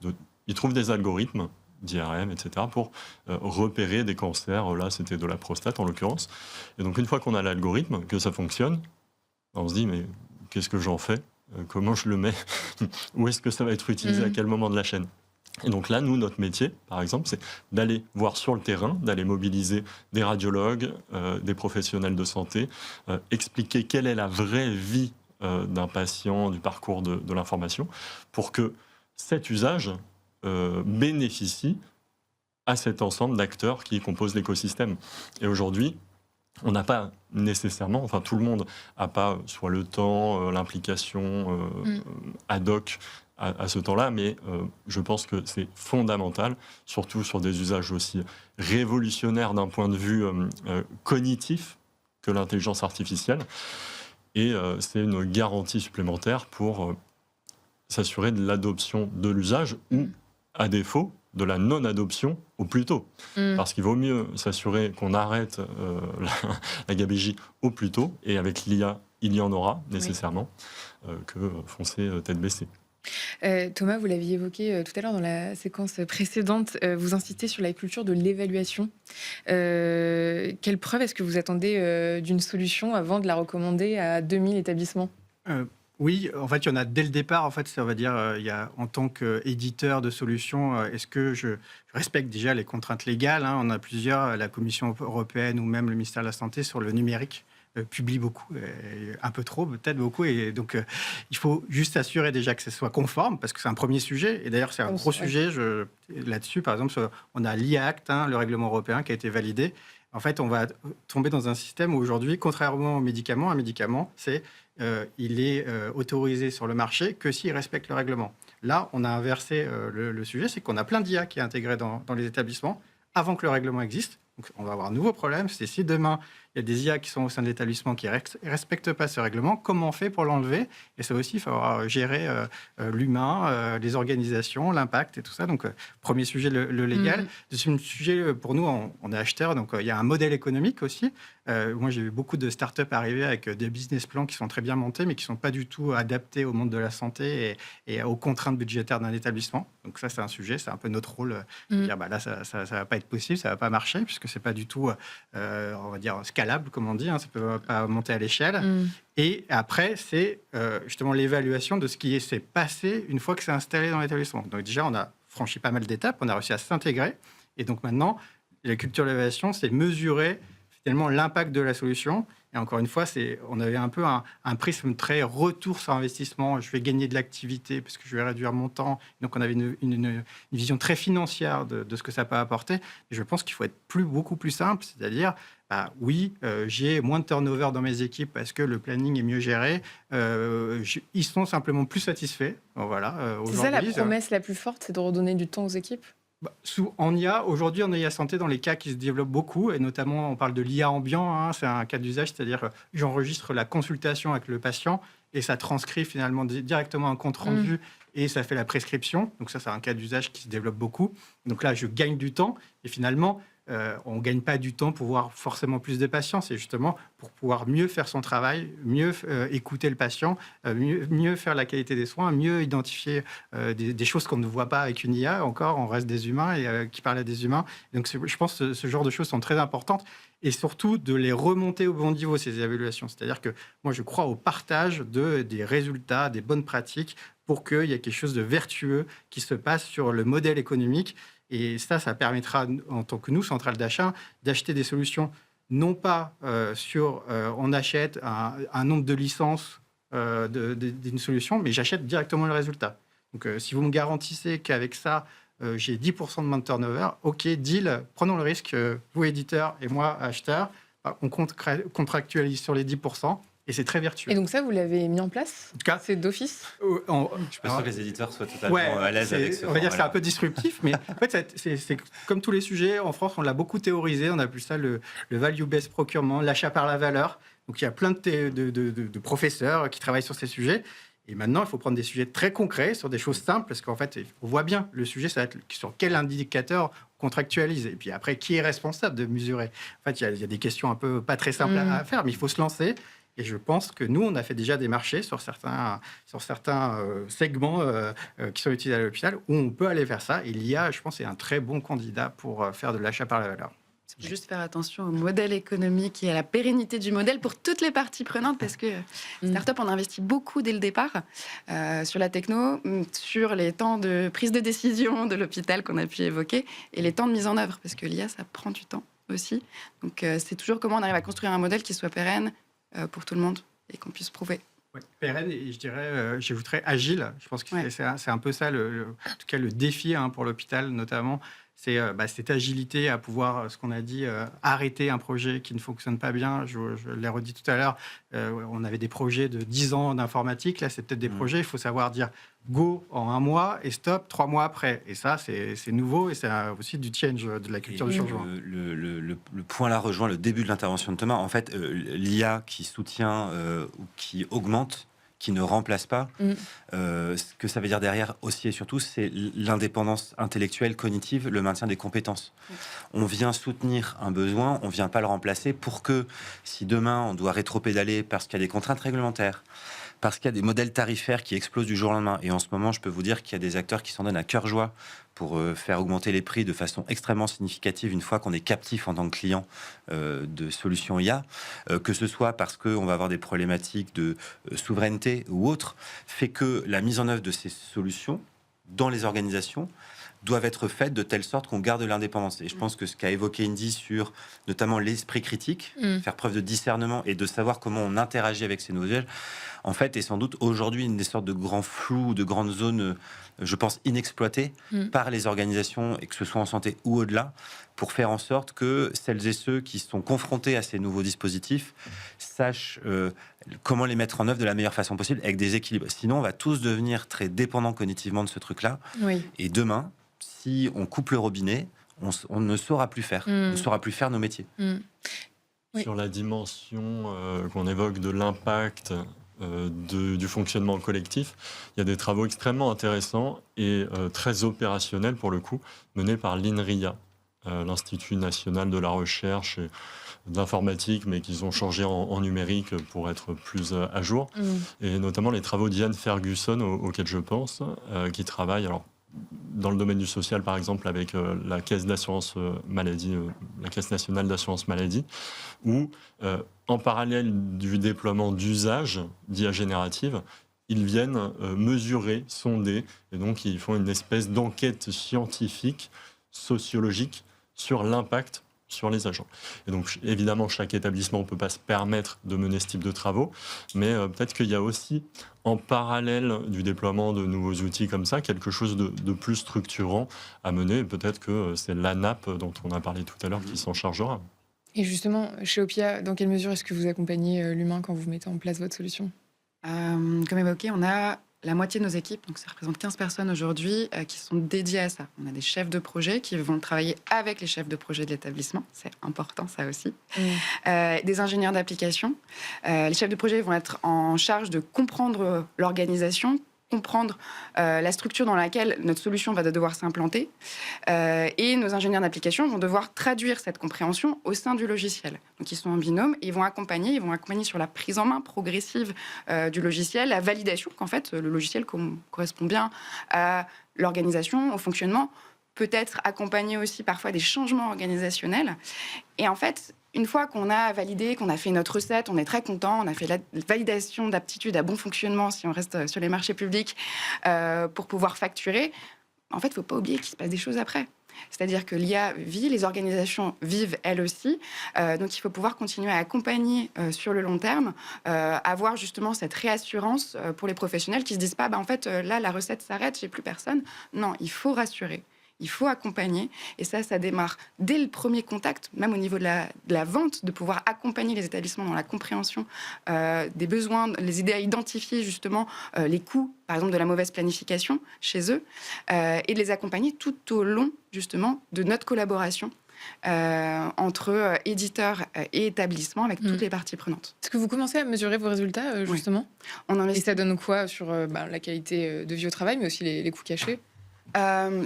Ils trouvent des algorithmes d'IRM, etc., pour repérer des cancers. Là, c'était de la prostate en l'occurrence. Et donc une fois qu'on a l'algorithme, que ça fonctionne, on se dit mais qu'est-ce que j'en fais ? Comment je le mets? Où est-ce que ça va être utilisé? À quel moment de la chaîne? Et donc là, nous, notre métier, par exemple, c'est d'aller voir sur le terrain, d'aller mobiliser des radiologues, des professionnels de santé, expliquer quelle est la vraie vie d'un patient, du parcours de l'information, pour que cet usage bénéficie à cet ensemble d'acteurs qui composent l'écosystème. Et aujourd'hui, on n'a pas nécessairement, enfin tout le monde n'a pas soit le temps, l'implication ad hoc à ce temps-là, mais je pense que c'est fondamental, surtout sur des usages aussi révolutionnaires d'un point de vue cognitif que l'intelligence artificielle. Et c'est une garantie supplémentaire pour s'assurer de l'adoption de l'usage ou, à défaut, de la non-adoption au plus tôt. Parce qu'il vaut mieux s'assurer qu'on arrête la gabegie au plus tôt, et avec l'IA, il y en aura nécessairement, que foncer tête baissée. Thomas, vous l'aviez évoqué tout à l'heure dans la séquence précédente, vous insistez sur la culture de l'évaluation. Quelle preuve est-ce que vous attendez d'une solution avant de la recommander à 2000 établissements? Oui, en fait, il y en a dès le départ. En fait, ça va dire, il y a, en tant qu'éditeur de solutions, est-ce que je respecte déjà les contraintes légales, hein? On a plusieurs, la Commission européenne ou même le ministère de la Santé sur le numérique publie beaucoup, un peu trop, peut-être beaucoup. Et donc, il faut juste s'assurer déjà que ce soit conforme, parce que c'est un premier sujet. Et d'ailleurs, c'est un gros sujet là-dessus. Par exemple, on a l'IA Act, hein, le règlement européen qui a été validé. En fait, on va tomber dans un système où aujourd'hui, contrairement aux médicaments, un médicament, il est autorisé sur le marché que s'il respecte le règlement. Là, on a inversé le sujet, c'est qu'on a plein d'IA qui est intégré dans les établissements avant que le règlement existe. Donc, on va avoir un nouveau problème, c'est si demain, il y a des IA qui sont au sein de l'établissement qui ne respectent pas ce règlement, comment on fait pour l'enlever? Et ça aussi, il faut falloir gérer l'humain, les organisations, l'impact et tout ça. Donc, premier sujet, le légal. Deuxième sujet, pour nous, on est acheteurs, donc il y a un modèle économique aussi. Moi, j'ai vu beaucoup de startups arriver avec des business plans qui sont très bien montés, mais qui ne sont pas du tout adaptés au monde de la santé et aux contraintes budgétaires d'un établissement. Donc ça, c'est un sujet, c'est un peu notre rôle. De dire, là, ça ne va pas être possible, ça ne va pas marcher, puisque ce n'est pas du tout, on va dire, scalable, comme on dit, hein, ça ne peut pas monter à l'échelle. Et après, c'est justement l'évaluation de ce qui s'est passé une fois que c'est installé dans l'établissement. Donc déjà, on a franchi pas mal d'étapes, on a réussi à s'intégrer. Et donc maintenant, la culture de l'évaluation, c'est mesurer finalement l'impact de la solution. Et encore une fois, on avait un peu un prisme très retour sur investissement. Je vais gagner de l'activité parce que je vais réduire mon temps. Donc, on avait une vision très financière de ce que ça peut apporter. Et je pense qu'il faut être beaucoup plus simple, c'est-à-dire, oui, j'ai moins de turnover dans mes équipes parce que le planning est mieux géré. Ils sont simplement plus satisfaits. Voilà, c'est ça la promesse la plus forte, c'est de redonner du temps aux équipes? En IA, aujourd'hui, en IA santé, dans les cas qui se développent beaucoup, et notamment, on parle de l'IA ambiant, hein, c'est un cas d'usage, c'est-à-dire j'enregistre la consultation avec le patient et ça transcrit finalement directement un compte rendu et ça fait la prescription. Donc ça, c'est un cas d'usage qui se développe beaucoup. Donc là, je gagne du temps et finalement, on ne gagne pas du temps pour voir forcément plus de patients. C'est justement pour pouvoir mieux faire son travail, mieux écouter le patient, mieux faire la qualité des soins, mieux identifier des choses qu'on ne voit pas avec une IA. Encore, on reste des humains et qui parlent à des humains. Donc je pense que ce genre de choses sont très importantes et surtout de les remonter au bon niveau, ces évaluations. C'est-à-dire que moi, je crois au partage des résultats, des bonnes pratiques pour qu'il y ait quelque chose de vertueux qui se passe sur le modèle économique. Et ça permettra, en tant que nous, centrale d'achat, d'acheter des solutions, non pas on achète un nombre de licences d'une solution, mais j'achète directement le résultat. Donc, si vous me garantissez qu'avec ça, j'ai 10% de moins de turnover, OK, deal, prenons le risque, vous éditeur et moi acheteur, on contractualise sur les 10%. Et c'est très vertueux. Et donc ça, vous l'avez mis en place? En tout cas, c'est d'office? Je suis pas sûr que les éditeurs soient totalement à l'aise avec ce on va dire que c'est un peu disruptif, mais en fait, c'est comme tous les sujets. En France, on l'a beaucoup théorisé. On appelle ça le value-based procurement, l'achat par la valeur. Donc, il y a plein de professeurs qui travaillent sur ces sujets. Et maintenant, il faut prendre des sujets très concrets sur des choses simples, parce qu'en fait, on voit bien, le sujet, ça va être sur quel indicateur on contractualise. Et puis après, qui est responsable de mesurer? En fait, il y a des questions un peu pas très simples à faire, mais il faut se lancer. Et je pense que nous, on a fait déjà des marchés sur certains segments qui sont utilisés à l'hôpital où on peut aller vers ça. Et l'IA, je pense, est un très bon candidat pour faire de l'achat par la valeur. Juste faire attention au modèle économique et à la pérennité du modèle pour toutes les parties prenantes, parce que Startup, on investit beaucoup dès le départ sur la techno, sur les temps de prise de décision de l'hôpital qu'on a pu évoquer et les temps de mise en œuvre, parce que l'IA, ça prend du temps aussi. Donc, c'est toujours comment on arrive à construire un modèle qui soit pérenne pour tout le monde et qu'on puisse prouver. Ouais, pérenne et je dirais, j'ajouterais agile. Je pense que c'est un peu ça, en tout cas, le défi pour l'hôpital notamment. C'est cette agilité à pouvoir, ce qu'on a dit, arrêter un projet qui ne fonctionne pas bien. Je l'ai redit tout à l'heure, on avait des projets de 10 ans d'informatique. Là, c'est peut-être des projets, il faut savoir dire go en 1 mois et stop 3 mois après. Et ça, c'est nouveau et c'est aussi du change, de la culture du changement. Le point là rejoint le début de l'intervention de Thomas. En fait, l'IA qui soutient ou qui augmente, qui ne remplace pas. Ce que ça veut dire derrière aussi et surtout, c'est l'indépendance intellectuelle, cognitive, le maintien des compétences. On vient soutenir un besoin, on ne vient pas le remplacer pour que, si demain on doit rétropédaler parce qu'il y a des contraintes réglementaires, parce qu'il y a des modèles tarifaires qui explosent du jour au lendemain. Et en ce moment, je peux vous dire qu'il y a des acteurs qui s'en donnent à cœur joie pour faire augmenter les prix de façon extrêmement significative une fois qu'on est captif en tant que client de solutions IA, que ce soit parce qu'on va avoir des problématiques de souveraineté ou autre, fait que la mise en œuvre de ces solutions dans les organisations doivent être faites de telle sorte qu'on garde l'indépendance. Et je pense que ce qu'a évoqué Indy sur notamment l'esprit critique, faire preuve de discernement et de savoir comment on interagit avec ces nouveaux usages, en fait, est sans doute aujourd'hui une des sortes de grands flous, de grandes zones, je pense, inexploitées par les organisations, et que ce soit en santé ou au-delà, pour faire en sorte que celles et ceux qui sont confrontés à ces nouveaux dispositifs sachent comment les mettre en œuvre de la meilleure façon possible, avec des équilibres. Sinon, on va tous devenir très dépendants cognitivement de ce truc-là. Oui. Et demain, si on coupe le robinet, on ne saura plus faire. On ne saura plus faire nos métiers. Oui. Sur la dimension qu'on évoque de l'impact du fonctionnement collectif, il y a des travaux extrêmement intéressants et très opérationnels pour le coup, menés par l'INRIA, l'Institut national de la recherche et d'informatique, mais qu'ils ont changé en numérique pour être plus à jour. Et notamment les travaux d'Ian Ferguson, auxquels je pense, qui travaille dans le domaine du social, par exemple, avec la Caisse d'assurance maladie, la Caisse nationale d'assurance maladie, où, en parallèle du déploiement d'usages d'IA générative, ils viennent mesurer, sonder, et donc ils font une espèce d'enquête scientifique, sociologique, sur l'impact sur les agents. Et donc, évidemment, chaque établissement ne peut pas se permettre de mener ce type de travaux, mais peut-être qu'il y a aussi, en parallèle du déploiement de nouveaux outils comme ça, quelque chose de plus structurant à mener. Et peut-être que c'est l'ANAP dont on a parlé tout à l'heure qui s'en chargera. Et justement, chez Opia, dans quelle mesure est-ce que vous accompagnez l'humain quand vous mettez en place votre solution ? Comme évoqué, on a la moitié de nos équipes, donc ça représente 15 personnes aujourd'hui, qui sont dédiées à ça. On a des chefs de projet qui vont travailler avec les chefs de projet de l'établissement. C'est important, ça aussi. Des ingénieurs d'application. Les chefs de projet vont être en charge de comprendre l'organisation, comprendre la structure dans laquelle notre solution va devoir s'implanter. Et nos ingénieurs d'application vont devoir traduire cette compréhension au sein du logiciel. Donc, ils sont en binôme et ils vont accompagner sur la prise en main progressive du logiciel, la validation qu'en fait, le logiciel correspond bien à l'organisation, au fonctionnement, peut-être accompagner aussi parfois des changements organisationnels. Et en fait, une fois qu'on a validé, qu'on a fait notre recette, on est très content, on a fait la validation d'aptitude à bon fonctionnement, si on reste sur les marchés publics, pour pouvoir facturer, en fait, il ne faut pas oublier qu'il se passe des choses après. C'est-à-dire que l'IA vit, les organisations vivent elles aussi, donc il faut pouvoir continuer à accompagner sur le long terme, avoir justement cette réassurance pour les professionnels qui ne se disent pas, en fait, là, la recette s'arrête, j'ai plus personne. Non, il faut rassurer. Il faut accompagner, et ça démarre dès le premier contact, même au niveau de la vente, de pouvoir accompagner les établissements dans la compréhension des besoins, les aider à identifier justement les coûts, par exemple de la mauvaise planification chez eux, et de les accompagner tout au long justement de notre collaboration entre éditeurs et établissements avec toutes les parties prenantes. Est-ce que vous commencez à mesurer vos résultats justement ? Oui. Et ça donne quoi sur la qualité de vie au travail, mais aussi les coûts cachés ?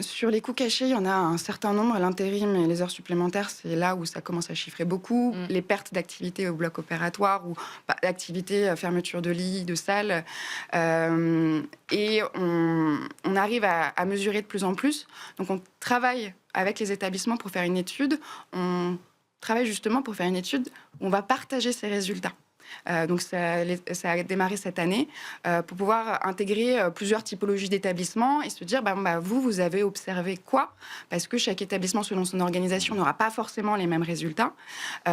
Sur les coûts cachés, il y en a un certain nombre. L'intérim et les heures supplémentaires, c'est là où ça commence à chiffrer beaucoup. Les pertes d'activité au bloc opératoire ou d'activité, fermeture de lits, de salles. Et on arrive à mesurer de plus en plus. Donc on travaille avec les établissements pour faire une étude. On travaille justement pour faire une étude où on va partager ces résultats. Donc ça a démarré cette année pour pouvoir intégrer plusieurs typologies d'établissements et se dire vous avez observé quoi, parce que chaque établissement selon son organisation n'aura pas forcément les mêmes résultats,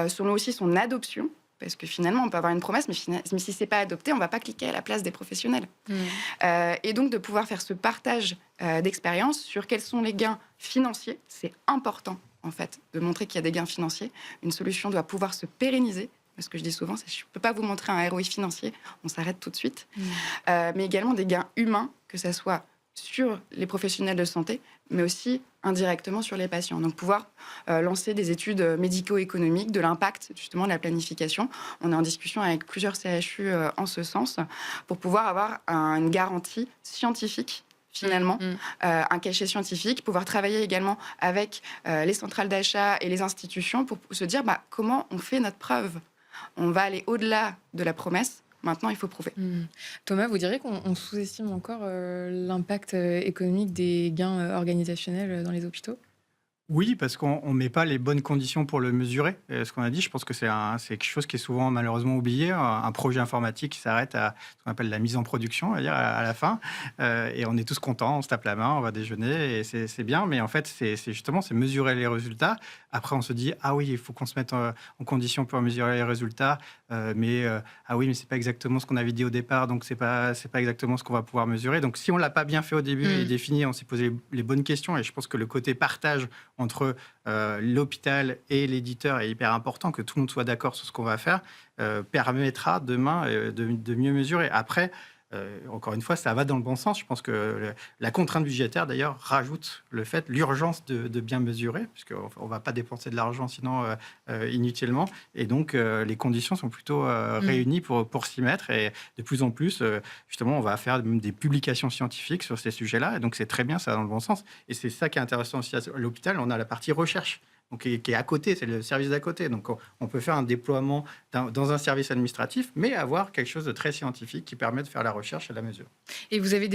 selon aussi son adoption, parce que finalement on peut avoir une promesse mais si c'est pas adopté on va pas cliquer à la place des professionnels. Et donc de pouvoir faire ce partage d'expérience sur quels sont les gains financiers, c'est important en fait de montrer qu'il y a des gains financiers. Une solution doit pouvoir se pérenniser. Ce que je dis souvent, c'est que je ne peux pas vous montrer un ROI financier, on s'arrête tout de suite. Mais également des gains humains, que ce soit sur les professionnels de santé, mais aussi indirectement sur les patients. Donc pouvoir lancer des études médico-économiques, de l'impact justement de la planification. On est en discussion avec plusieurs CHU en ce sens, pour pouvoir avoir une garantie scientifique finalement, un cachet scientifique, pouvoir travailler également avec les centrales d'achat et les institutions pour se dire comment on fait notre preuve. On va aller au-delà de la promesse. Maintenant, il faut prouver. Thomas, vous diriez qu'on sous-estime encore l'impact économique des gains organisationnels dans les hôpitaux ? Oui, parce qu'on ne met pas les bonnes conditions pour le mesurer. Ce qu'on a dit, je pense que c'est quelque chose qui est souvent malheureusement oublié. Un projet informatique qui s'arrête à ce qu'on appelle la mise en production, on va dire, à la fin. Et on est tous contents, on se tape la main, on va déjeuner, et c'est bien. Mais en fait, c'est justement mesurer les résultats. Après, on se dit, ah oui, il faut qu'on se mette en condition pour mesurer les résultats. Ah oui, mais ce n'est pas exactement ce qu'on avait dit au départ, donc ce n'est pas exactement ce qu'on va pouvoir mesurer. Donc si on ne l'a pas bien fait au début et défini, on s'est posé les bonnes questions. Et je pense que le côté partage entre l'hôpital et l'éditeur est hyper important, que tout le monde soit d'accord sur ce qu'on va faire, permettra demain de mieux mesurer. Après, encore une fois, ça va dans le bon sens. Je pense que la contrainte budgétaire, d'ailleurs, rajoute l'urgence de bien mesurer, puisqu'on ne va pas dépenser de l'argent sinon inutilement. Et donc, les conditions sont plutôt réunies pour s'y mettre. Et de plus en plus, justement, on va faire même des publications scientifiques sur ces sujets-là. Et donc, c'est très bien, ça va dans le bon sens. Et c'est ça qui est intéressant aussi à l'hôpital. On a la partie recherche. Donc, qui est à côté, c'est le service d'à côté. Donc, on peut faire un déploiement dans un service administratif, mais avoir quelque chose de très scientifique qui permet de faire la recherche et la mesure. Et vous avez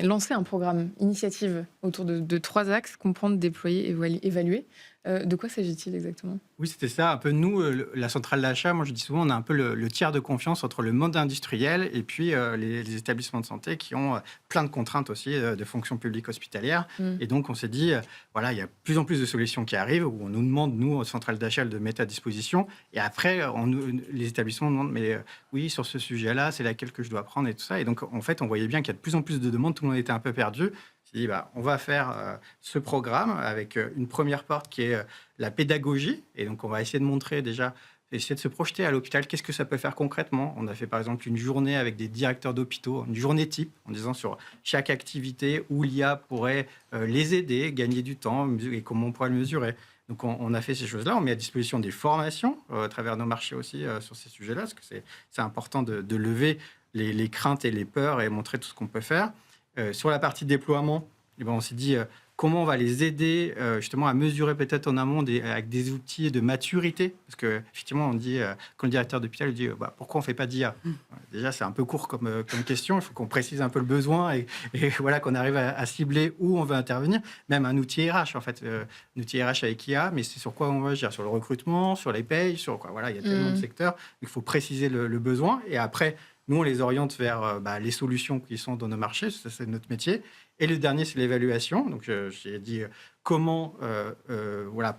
lancé un programme, initiative, autour de 3 axes, comprendre, déployer, évaluer. De quoi s'agit-il exactement ? Oui, c'était ça. Un peu nous, la centrale d'achat, moi je dis souvent, on a un peu le tiers de confiance entre le monde industriel et puis les établissements de santé qui ont plein de contraintes aussi de fonction publique hospitalière. Et donc on s'est dit, il y a de plus en plus de solutions qui arrivent où on nous demande, nous, centrale d'achat, de mettre à disposition. Et après, les établissements nous demandent, mais oui, sur ce sujet-là, c'est laquelle que je dois prendre et tout ça. Et donc, en fait, on voyait bien qu'il y a de plus en plus de demandes. Tout le monde était un peu perdu. On s'est dit, on va faire ce programme avec une première porte qui est la pédagogie. Et donc, on va essayer de montrer déjà essayer de se projeter à l'hôpital. Qu'est-ce que ça peut faire concrètement? On a fait par exemple une journée avec des directeurs d'hôpitaux, une journée type, en disant sur chaque activité où l'IA pourrait les aider, gagner du temps et comment on pourrait le mesurer. Donc on a fait ces choses-là, on met à disposition des formations à travers nos marchés aussi sur ces sujets-là, parce que c'est important de lever les craintes et les peurs et montrer tout ce qu'on peut faire. Sur la partie déploiement, on s'est dit comment on va les aider justement à mesurer peut-être en amont avec des outils de maturité. Parce qu'effectivement, on dit, quand le directeur d'hôpital dit pourquoi on ne fait pas d'IA? Déjà, c'est un peu court comme question. Il faut qu'on précise un peu le besoin et voilà, qu'on arrive à cibler où on veut intervenir. Même un outil RH, en fait. Un outil RH avec IA, mais c'est sur quoi on va agir? Sur le recrutement, sur les payes, sur quoi? Voilà, il y a tellement de secteurs. Il faut préciser le besoin. Et après, nous, on les oriente vers les solutions qui sont dans nos marchés. Ça, c'est notre métier. Et le dernier, c'est l'évaluation. Donc, j'ai dit comment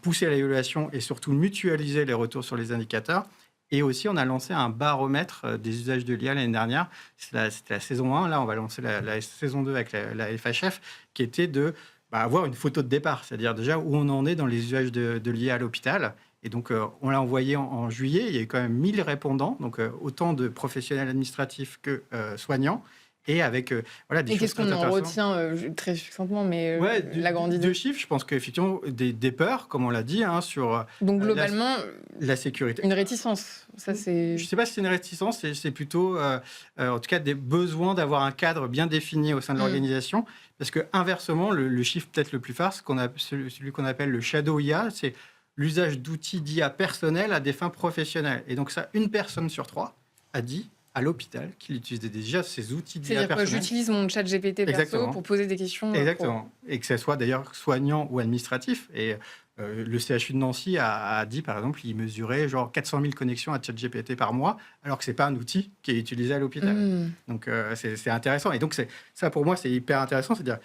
pousser à l'évaluation et surtout mutualiser les retours sur les indicateurs. Et aussi, on a lancé un baromètre des usages de l'IA l'année dernière. C'était la saison 1. Là, on va lancer la saison 2 avec la FHF, qui était de avoir une photo de départ. C'est-à-dire déjà où on en est dans les usages de l'IA à l'hôpital. Et donc, on l'a envoyé en juillet. Il y a eu quand même 1000 répondants, donc autant de professionnels administratifs que soignants. Et avec des choses. Et qu'est-ce qu'on en retient très succinctement, mais la grande idée? Deux chiffres, je pense qu'effectivement, des peurs, comme on l'a dit, sur donc globalement, la sécurité. Une réticence, ça c'est... Je ne sais pas si c'est une réticence, c'est plutôt, en tout cas, des besoins d'avoir un cadre bien défini au sein de l'organisation. Parce que inversement, le chiffre peut-être le plus phare, celui qu'on appelle le shadow IA, c'est l'usage d'outils d'IA personnels à des fins professionnelles. Et donc ça, 1 personne sur 3 a dit à l'hôpital qu'il utilisait déjà ces outils d'IA personnels. C'est-à-dire que j'utilise mon chat GPT perso pour poser des questions. Exactement. Et que ce soit d'ailleurs soignant ou administratif. Et le CHU de Nancy a dit, par exemple, il mesurait genre 400 000 connexions à chat GPT par mois, alors que ce n'est pas un outil qui est utilisé à l'hôpital. Donc c'est intéressant. Et donc ça, pour moi, c'est hyper intéressant. C'est-à-dire,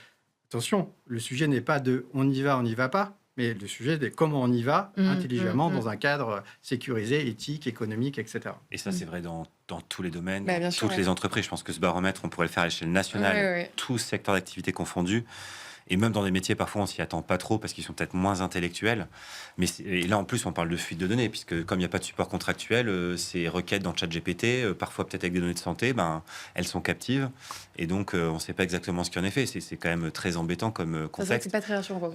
attention, le sujet n'est pas de on y va pas. Mais le sujet de comment on y va intelligemment dans un cadre sécurisé, éthique, économique, etc. Et ça, c'est vrai dans tous les domaines, dans toutes les entreprises. Je pense que ce baromètre, on pourrait le faire à l'échelle nationale, tous secteurs d'activité confondus. Et même dans des métiers, parfois, on s'y attend pas trop parce qu'ils sont peut-être moins intellectuels. Et là, en plus, on parle de fuite de données, puisque comme il n'y a pas de support contractuel, ces requêtes dans ChatGPT, parfois peut-être avec des données de santé, elles sont captives. Et donc, on ne sait pas exactement ce qui en est fait. C'est quand même très embêtant comme contexte. C'est pas très rassurant.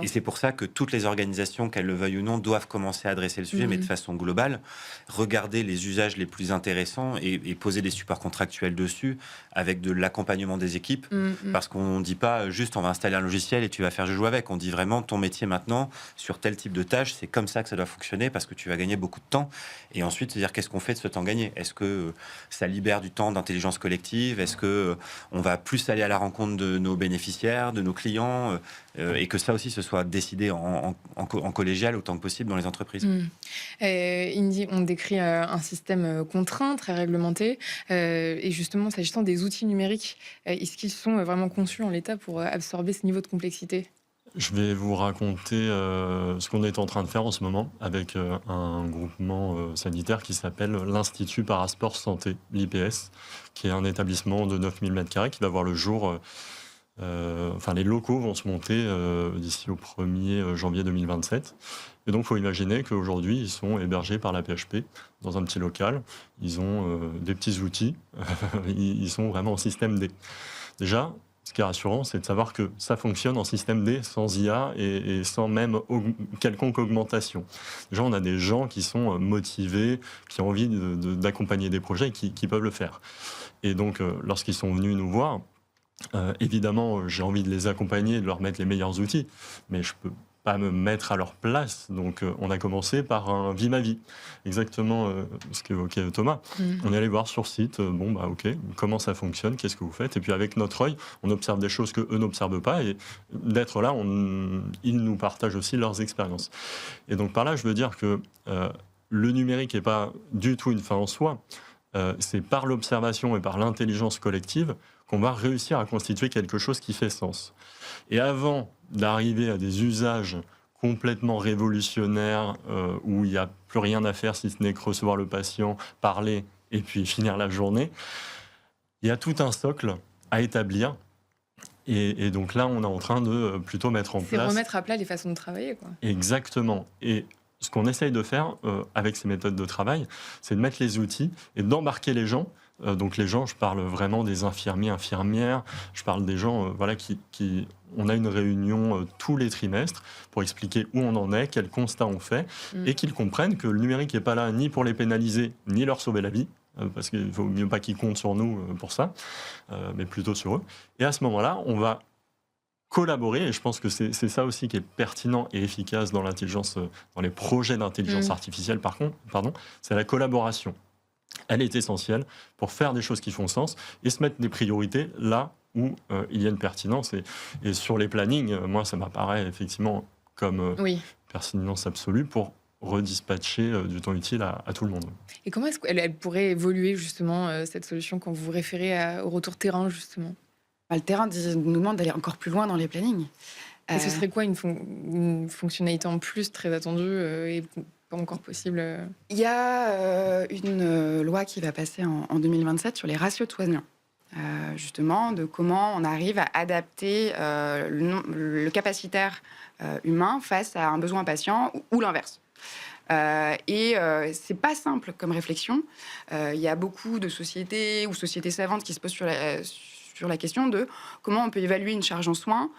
Et c'est pour ça que toutes les organisations, qu'elles le veuillent ou non, doivent commencer à adresser le sujet, mais de façon globale, regarder les usages les plus intéressants et poser des supports contractuels dessus, avec de l'accompagnement des équipes, parce qu'on ne dit pas juste on va installer un logiciel et tu vas faire jouer avec. On dit vraiment ton métier maintenant sur tel type de tâche, c'est comme ça que ça doit fonctionner parce que tu vas gagner beaucoup de temps. Et ensuite, c'est-à-dire qu'est-ce qu'on fait de ce temps gagné? Est-ce que ça libère du temps d'intelligence collective? Est-ce que on va plus aller à la rencontre de nos bénéficiaires, de nos clients et que ça aussi se soit décidé en collégial autant que possible dans les entreprises? Indy, on décrit un système contraint, très réglementé. Et justement, s'agissant des outils numériques, est-ce qu'ils sont vraiment conçus en l'état pour absorber ce niveau de complexité? Je vais vous raconter ce qu'on est en train de faire en ce moment avec un groupement sanitaire qui s'appelle l'Institut Parasport Santé, l'IPS, qui est un établissement de 9000 m² qui va voir le jour. Les locaux vont se monter d'ici au 1er janvier 2027. Et donc, il faut imaginer qu'aujourd'hui, ils sont hébergés par la PHP dans un petit local. Ils ont des petits outils. Ils sont vraiment en système D. Déjà, ce qui est rassurant, c'est de savoir que ça fonctionne en système D, sans IA et sans même quelconque augmentation. Déjà, on a des gens qui sont motivés, qui ont envie d'accompagner des projets et qui peuvent le faire. Et donc, lorsqu'ils sont venus nous voir, évidemment, j'ai envie de les accompagner et de leur mettre les meilleurs outils, mais je peux pas me mettre à leur place. Donc, on a commencé par un vie ma vie. Exactement ce qu'évoquait Thomas. On est allé voir sur site, ok, comment ça fonctionne, qu'est-ce que vous faites? Et puis, avec notre œil, on observe des choses qu'eux n'observent pas. Et d'être là, ils nous partagent aussi leurs expériences. Et donc, par là, je veux dire que le numérique n'est pas du tout une fin en soi. C'est par l'observation et par l'intelligence collective qu'on va réussir à constituer quelque chose qui fait sens. Et avant d'arriver à des usages complètement révolutionnaires où il n'y a plus rien à faire si ce n'est que recevoir le patient, parler et puis finir la journée, il y a tout un socle à établir. Et donc là, on est en train de plutôt mettre en place... C'est remettre à plat les façons de travailler, quoi. Exactement. Et ce qu'on essaye de faire avec ces méthodes de travail, c'est de mettre les outils et d'embarquer les gens. Donc les gens, je parle vraiment des infirmiers, infirmières, je parle des gens qui... On a une réunion tous les trimestres pour expliquer où on en est, quels constats on fait, et qu'ils comprennent que le numérique n'est pas là ni pour les pénaliser, ni leur sauver la vie, parce qu'il ne faut mieux pas qu'ils comptent sur nous pour ça, mais plutôt sur eux. Et à ce moment-là, on va collaborer, et je pense que c'est ça aussi qui est pertinent et efficace dans l'intelligence, dans les projets d'intelligence artificielle, c'est la collaboration. Elle est essentielle pour faire des choses qui font sens et se mettre des priorités là où il y a une pertinence. Et sur les plannings, moi, ça m'apparaît effectivement comme pertinence absolue pour redispatcher du temps utile à tout le monde. Et comment est-ce qu'elle pourrait évoluer justement, cette solution, quand vous vous référez au retour terrain, justement? Le terrain nous demande d'aller encore plus loin dans les plannings. Et ce serait quoi une fonctionnalité en plus très attendue et pas encore possible? Il y a une loi qui va passer en 2027 sur les ratios de soignants. Justement, de comment on arrive à adapter le capacitaire humain face à un besoin patient ou l'inverse. C'est pas simple comme réflexion. Il y a beaucoup de sociétés ou sociétés savantes qui se posent sur la question de comment on peut évaluer une charge en soins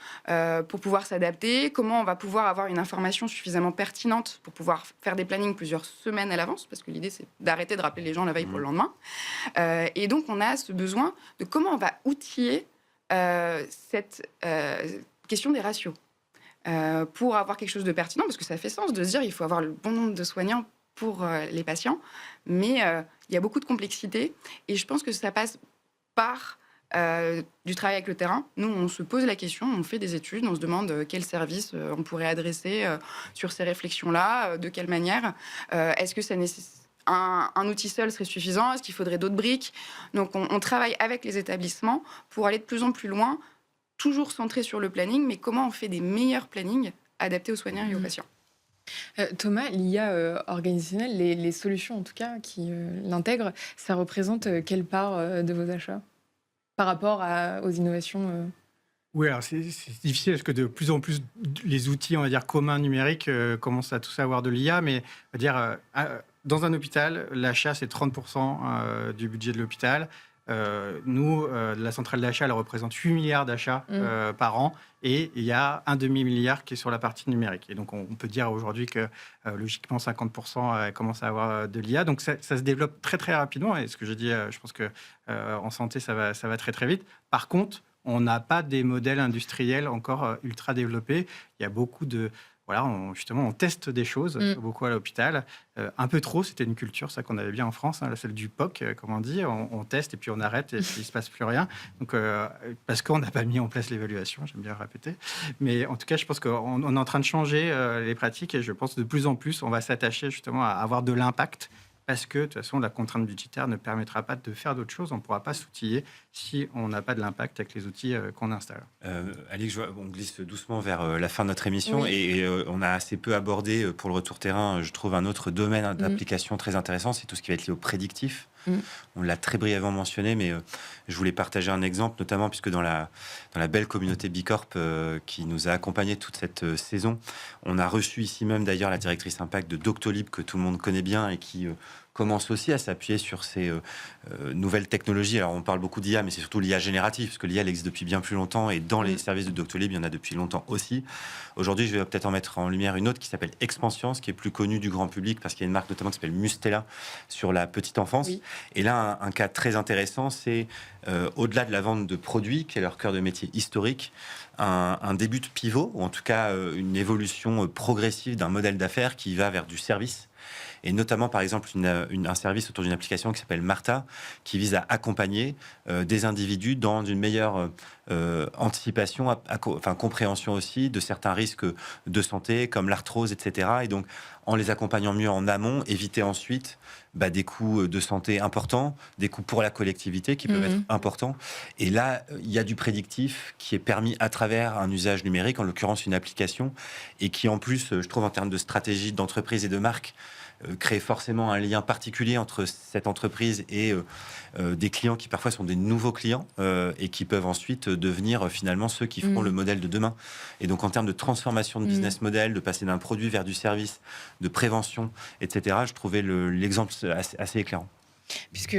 pour pouvoir s'adapter, comment on va pouvoir avoir une information suffisamment pertinente pour pouvoir faire des plannings plusieurs semaines à l'avance, parce que l'idée, c'est d'arrêter de rappeler les gens la veille pour le lendemain. Et donc, on a ce besoin de comment on va outiller cette question des ratios pour avoir quelque chose de pertinent, parce que ça fait sens de se dire il faut avoir le bon nombre de soignants pour les patients, mais il y a beaucoup de complexité, et je pense que ça passe par du travail avec le terrain. Nous, on se pose la question, on fait des études, on se demande quel service on pourrait adresser sur ces réflexions-là, de quelle manière. Est-ce que ça nécessite un outil seul serait suffisant? Est-ce qu'il faudrait d'autres briques? Donc, on travaille avec les établissements pour aller de plus en plus loin, toujours centré sur le planning, mais comment on fait des meilleurs plannings adaptés aux soignants et aux patients. Thomas, l'IA organisationnelle, les solutions en tout cas qui l'intègrent, ça représente quelle part de vos achats par rapport aux innovations? Oui, alors c'est difficile parce que de plus en plus les outils, on va dire, communs numériques commencent à tous avoir de l'IA, mais on va dire, dans un hôpital, l'achat, c'est 30% du budget de l'hôpital. Nous, la centrale d'achat, elle représente 8 milliards d'achats par an, et il y a un demi-milliard qui est sur la partie numérique. Et donc, on peut dire aujourd'hui que, logiquement, 50% commence à avoir de l'IA. Donc, ça se développe très, très rapidement. Et ce que j'ai dit, je pense qu'en santé, ça va très, très vite. Par contre, on n'a pas des modèles industriels encore ultra développés. Il y a beaucoup de... Voilà, on teste des choses, beaucoup à l'hôpital. Un peu trop, c'était une culture, ça qu'on avait bien en France, celle du POC, comme on dit. On teste et puis on arrête et puis il ne se passe plus rien. Donc, parce qu'on n'a pas mis en place l'évaluation, j'aime bien le répéter. Mais en tout cas, je pense qu'on est en train de changer les pratiques, et je pense que de plus en plus, on va s'attacher justement à avoir de l'impact, parce que de toute façon, la contrainte budgétaire ne permettra pas de faire d'autres choses. On ne pourra pas s'outiller si on n'a pas de l'impact avec les outils qu'on installe. Alix, on glisse doucement vers la fin de notre émission, et on a assez peu abordé pour le retour terrain, je trouve, un autre domaine d'application très intéressant, c'est tout ce qui va être lié au prédictif. On l'a très brièvement mentionné, mais je voulais partager un exemple, notamment puisque dans la belle communauté Bicorp qui nous a accompagnés toute cette saison, on a reçu ici même d'ailleurs la directrice impact de Doctolib, que tout le monde connaît bien et qui commence aussi à s'appuyer sur ces nouvelles technologies. Alors on parle beaucoup d'IA, mais c'est surtout l'IA générative, parce que l'IA elle existe depuis bien plus longtemps, et dans les services de Doctolib, il y en a depuis longtemps aussi. Aujourd'hui, je vais peut-être en mettre en lumière une autre qui s'appelle Expansience, qui est plus connue du grand public, parce qu'il y a une marque notamment qui s'appelle Mustela sur la petite enfance. Oui. Et là, un cas très intéressant, c'est au-delà de la vente de produits, qui est leur cœur de métier historique, un début de pivot, ou en tout cas une évolution progressive d'un modèle d'affaires qui va vers du service. Et notamment, par exemple, un service autour d'une application qui s'appelle Martha, qui vise à accompagner des individus dans une meilleure anticipation, compréhension aussi de certains risques de santé, comme l'arthrose, etc. Et donc, en les accompagnant mieux en amont, éviter ensuite des coûts de santé importants, des coûts pour la collectivité qui peuvent être importants. Et là, il y a du prédictif qui est permis à travers un usage numérique, en l'occurrence une application, et qui en plus, je trouve, en termes de stratégie d'entreprise et de marque, créer forcément un lien particulier entre cette entreprise et des clients qui parfois sont des nouveaux clients et qui peuvent ensuite devenir finalement ceux qui feront le modèle de demain. Et donc en termes de transformation de business model, de passer d'un produit vers du service, de prévention, etc., je trouvais l'exemple assez éclairant. Puisque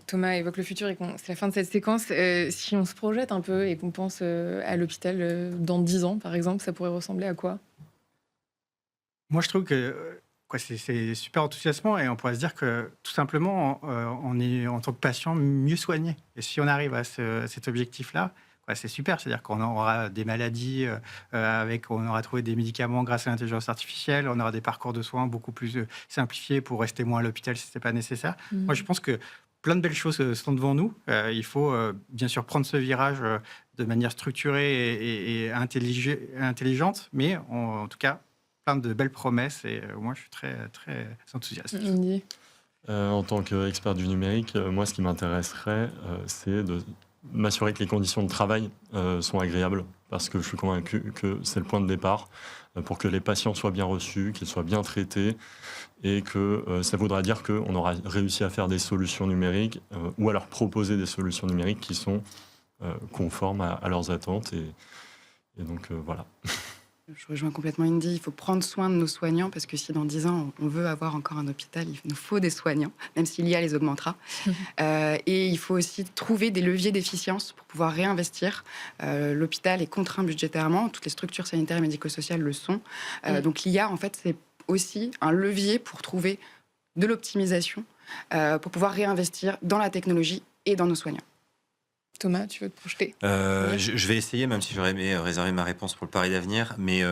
Thomas évoque le futur et que c'est la fin de cette séquence, si on se projette un peu et qu'on pense à l'hôpital dans 10 ans, par exemple, ça pourrait ressembler à quoi ? Moi, je trouve que c'est super enthousiasmant et on pourrait se dire que tout simplement, on est en tant que patient mieux soigné. Et si on arrive à cet objectif-là, c'est super. C'est-à-dire qu'on aura des maladies, on aura trouvé des médicaments grâce à l'intelligence artificielle, on aura des parcours de soins beaucoup plus simplifiés pour rester moins à l'hôpital si ce n'est pas nécessaire. Moi, je pense que plein de belles choses sont devant nous. Il faut bien sûr prendre ce virage de manière structurée et intelligente, mais en tout cas, plein de belles promesses et moi je suis très, très enthousiaste. En tant qu'expert du numérique, moi ce qui m'intéresserait, c'est de m'assurer que les conditions de travail sont agréables, parce que je suis convaincu que c'est le point de départ pour que les patients soient bien reçus, qu'ils soient bien traités, et que ça voudra dire qu'on aura réussi à faire des solutions numériques ou à leur proposer des solutions numériques qui sont conformes à leurs attentes. Et donc voilà. Je rejoins complètement Indy. Il faut prendre soin de nos soignants parce que si dans 10 ans, on veut avoir encore un hôpital, il nous faut des soignants, même si l'IA les augmentera. Et il faut aussi trouver des leviers d'efficience pour pouvoir réinvestir. L'hôpital est contraint budgétairement. Toutes les structures sanitaires et médico-sociales le sont. Donc l'IA, en fait, c'est aussi un levier pour trouver de l'optimisation, pour pouvoir réinvestir dans la technologie et dans nos soignants. Thomas, tu veux te projeter ? Je vais essayer, même si j'aurais aimé réserver ma réponse pour le pari d'avenir, mais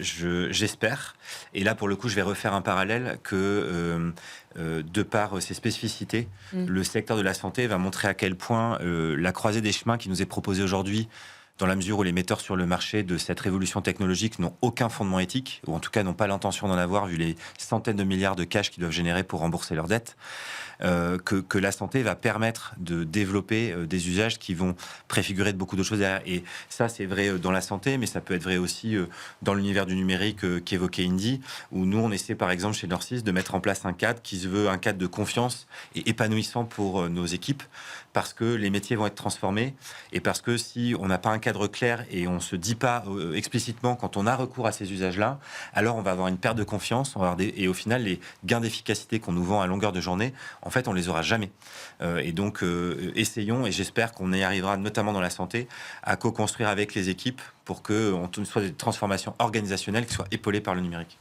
j'espère. Et là, pour le coup, je vais refaire un parallèle que, de par ses spécificités, le secteur de la santé va montrer à quel point la croisée des chemins qui nous est proposée aujourd'hui, dans la mesure où les metteurs sur le marché de cette révolution technologique n'ont aucun fondement éthique, ou en tout cas n'ont pas l'intention d'en avoir, vu les centaines de milliards de cash qu'ils doivent générer pour rembourser leurs dettes, que la santé va permettre de développer des usages qui vont préfigurer de beaucoup d'autres choses derrière. Et ça, c'est vrai dans la santé, mais ça peut être vrai aussi dans l'univers du numérique qu'évoquait Indy, où nous, on essaie par exemple chez Norcis de mettre en place un cadre qui se veut un cadre de confiance et épanouissant pour nos équipes, parce que les métiers vont être transformés et parce que si on n'a pas un cadre clair et on ne se dit pas explicitement quand on a recours à ces usages-là, alors on va avoir une perte de confiance, et au final, les gains d'efficacité qu'on nous vend à longueur de journée, en fait, on les aura jamais. Et donc, essayons, et j'espère qu'on y arrivera, notamment dans la santé, à co-construire avec les équipes pour qu'on soit des transformations organisationnelles qui soient épaulées par le numérique.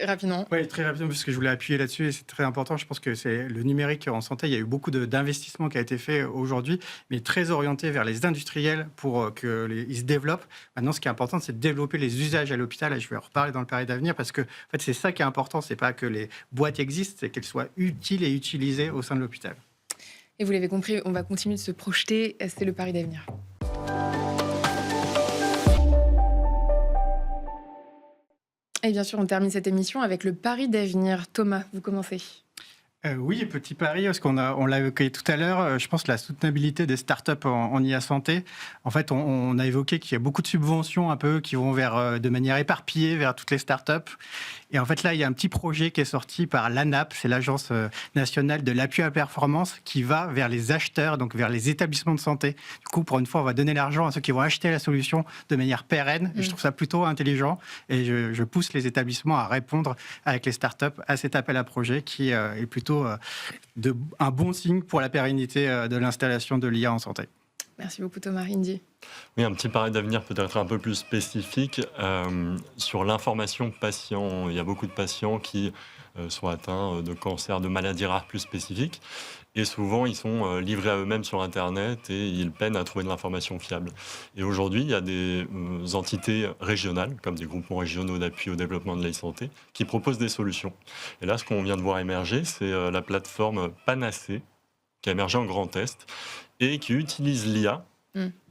Rapidement. Oui, très rapidement, parce que je voulais appuyer là-dessus et c'est très important. Je pense que c'est le numérique en santé. Il y a eu beaucoup d'investissements qui a été fait aujourd'hui, mais très orienté vers les industriels pour qu'ils se développent. Maintenant, ce qui est important, c'est de développer les usages à l'hôpital. Et je vais en reparler dans le pari d'avenir parce que en fait, c'est ça qui est important. C'est pas que les boîtes existent, c'est qu'elles soient utiles et utilisées au sein de l'hôpital. Et vous l'avez compris, on va continuer de se projeter. C'est le pari d'avenir. Et bien sûr, on termine cette émission avec le pari d'avenir. Thomas, vous commencez. Oui, petit pari, parce on l'a évoqué tout à l'heure, je pense que la soutenabilité des startups en IA santé. En fait, on a évoqué qu'il y a beaucoup de subventions un peu qui vont de manière éparpillée vers toutes les startups. Et en fait, là, il y a un petit projet qui est sorti par l'ANAP, c'est l'Agence nationale de l'appui à la performance, qui va vers les acheteurs, donc vers les établissements de santé. Du coup, pour une fois, on va donner l'argent à ceux qui vont acheter la solution de manière pérenne. Et je trouve ça plutôt intelligent. Et je pousse les établissements à répondre avec les startups à cet appel à projet qui est plutôt un bon signe pour la pérennité de l'installation de l'IA en santé. Merci beaucoup Thomas. Indy. Oui, un petit pari d'avenir peut-être un peu plus spécifique sur l'information patient. Il y a beaucoup de patients qui sont atteints de cancers, de maladies rares plus spécifiques. Et souvent, ils sont livrés à eux-mêmes sur Internet et ils peinent à trouver de l'information fiable. Et aujourd'hui, il y a des entités régionales, comme des groupements régionaux d'appui au développement de la santé, qui proposent des solutions. Et là, ce qu'on vient de voir émerger, c'est la plateforme Panacée, qui a émergé en Grand Est, et qui utilise l'IA,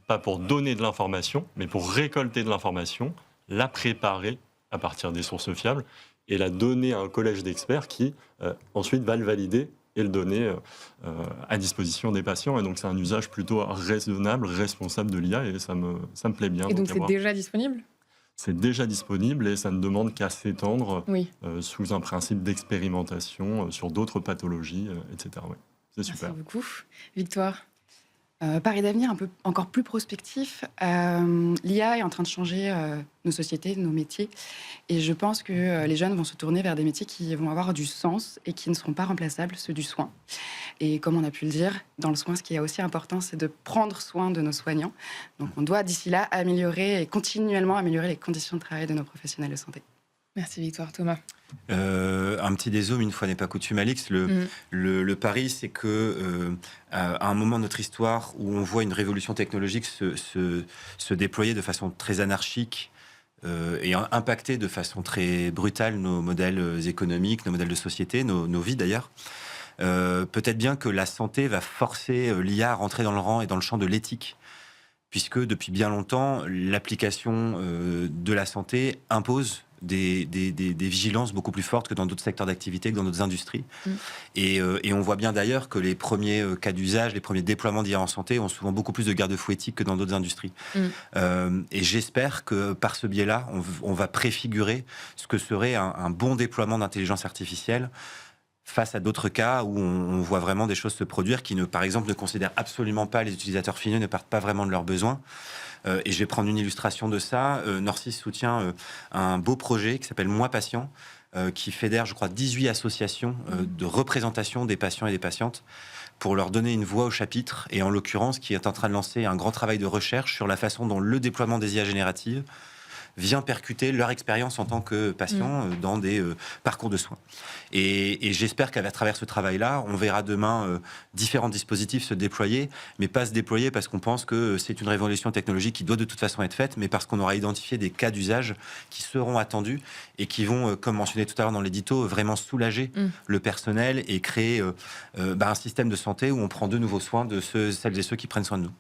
pas pour donner de l'information, mais pour récolter de l'information, la préparer à partir des sources fiables, et la donner à un collège d'experts qui, ensuite, va le valider et le donner à disposition des patients. Et donc, c'est un usage plutôt raisonnable, responsable de l'IA, et ça me plaît bien. Et donc c'est déjà disponible ? c'est déjà disponible et ça ne demande qu'à s'étendre Oui. sous un principe d'expérimentation sur d'autres pathologies, etc. Ouais, c'est super. Merci beaucoup. Victoire? Pari d'avenir un peu encore plus prospectif. L'IA est en train de changer nos sociétés, nos métiers. Et je pense que les jeunes vont se tourner vers des métiers qui vont avoir du sens et qui ne seront pas remplaçables, ceux du soin. Et comme on a pu le dire, dans le soin, ce qui est aussi important, c'est de prendre soin de nos soignants. Donc on doit d'ici là améliorer et continuellement améliorer les conditions de travail de nos professionnels de santé. Merci Victoire. Thomas? Un petit dézoom, une fois n'est pas coutume, Alix. Le pari, c'est que à un moment de notre histoire où on voit une révolution technologique se déployer de façon très anarchique et impacter de façon très brutale nos modèles économiques, nos modèles de société, nos vies d'ailleurs, peut-être bien que la santé va forcer l'IA à rentrer dans le rang et dans le champ de l'éthique. Puisque depuis bien longtemps, l'application de la santé impose des vigilances beaucoup plus fortes que dans d'autres secteurs d'activité, que dans d'autres industries. Et on voit bien d'ailleurs que les premiers cas d'usage, les premiers déploiements d'IA en santé ont souvent beaucoup plus de garde-fous éthiques que dans d'autres industries. Et j'espère que par ce biais-là, on va préfigurer ce que serait un bon déploiement d'intelligence artificielle face à d'autres cas où on voit vraiment des choses se produire qui, par exemple, ne considèrent absolument pas les utilisateurs finaux, ne partent pas vraiment de leurs besoins. Et je vais prendre une illustration de ça. Norcis soutient un beau projet qui s'appelle Moi Patient, qui fédère, je crois, 18 associations de représentation des patients et des patientes pour leur donner une voix au chapitre, et en l'occurrence, qui est en train de lancer un grand travail de recherche sur la façon dont le déploiement des IA génératives vient percuter leur expérience en tant que patient dans des parcours de soins. Et j'espère qu'à travers ce travail-là, on verra demain différents dispositifs se déployer, mais pas se déployer parce qu'on pense que c'est une révolution technologique qui doit de toute façon être faite, mais parce qu'on aura identifié des cas d'usage qui seront attendus et qui vont, comme mentionné tout à l'heure dans l'édito, vraiment soulager le personnel et créer un système de santé où on prend de nouveaux soins de celles et ceux qui prennent soin de nous.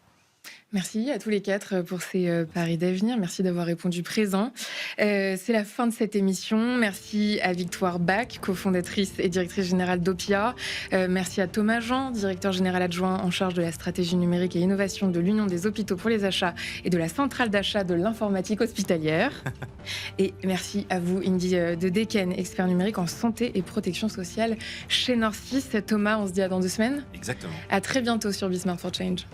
Merci à tous les quatre pour ces paris d'avenir. Merci d'avoir répondu présent. C'est la fin de cette émission. Merci à Victoire Bach, cofondatrice et directrice générale d'Opia. Merci à Thomas Jean, directeur général adjoint en charge de la stratégie numérique et innovation de l'Union des hôpitaux pour les achats et de la centrale d'achat de l'informatique hospitalière. Et merci à vous, Indy de Deken, expert numérique en santé et protection sociale chez Norcis. Thomas, on se dit à dans 2 semaines. Exactement. À très bientôt sur Be Smart for Change.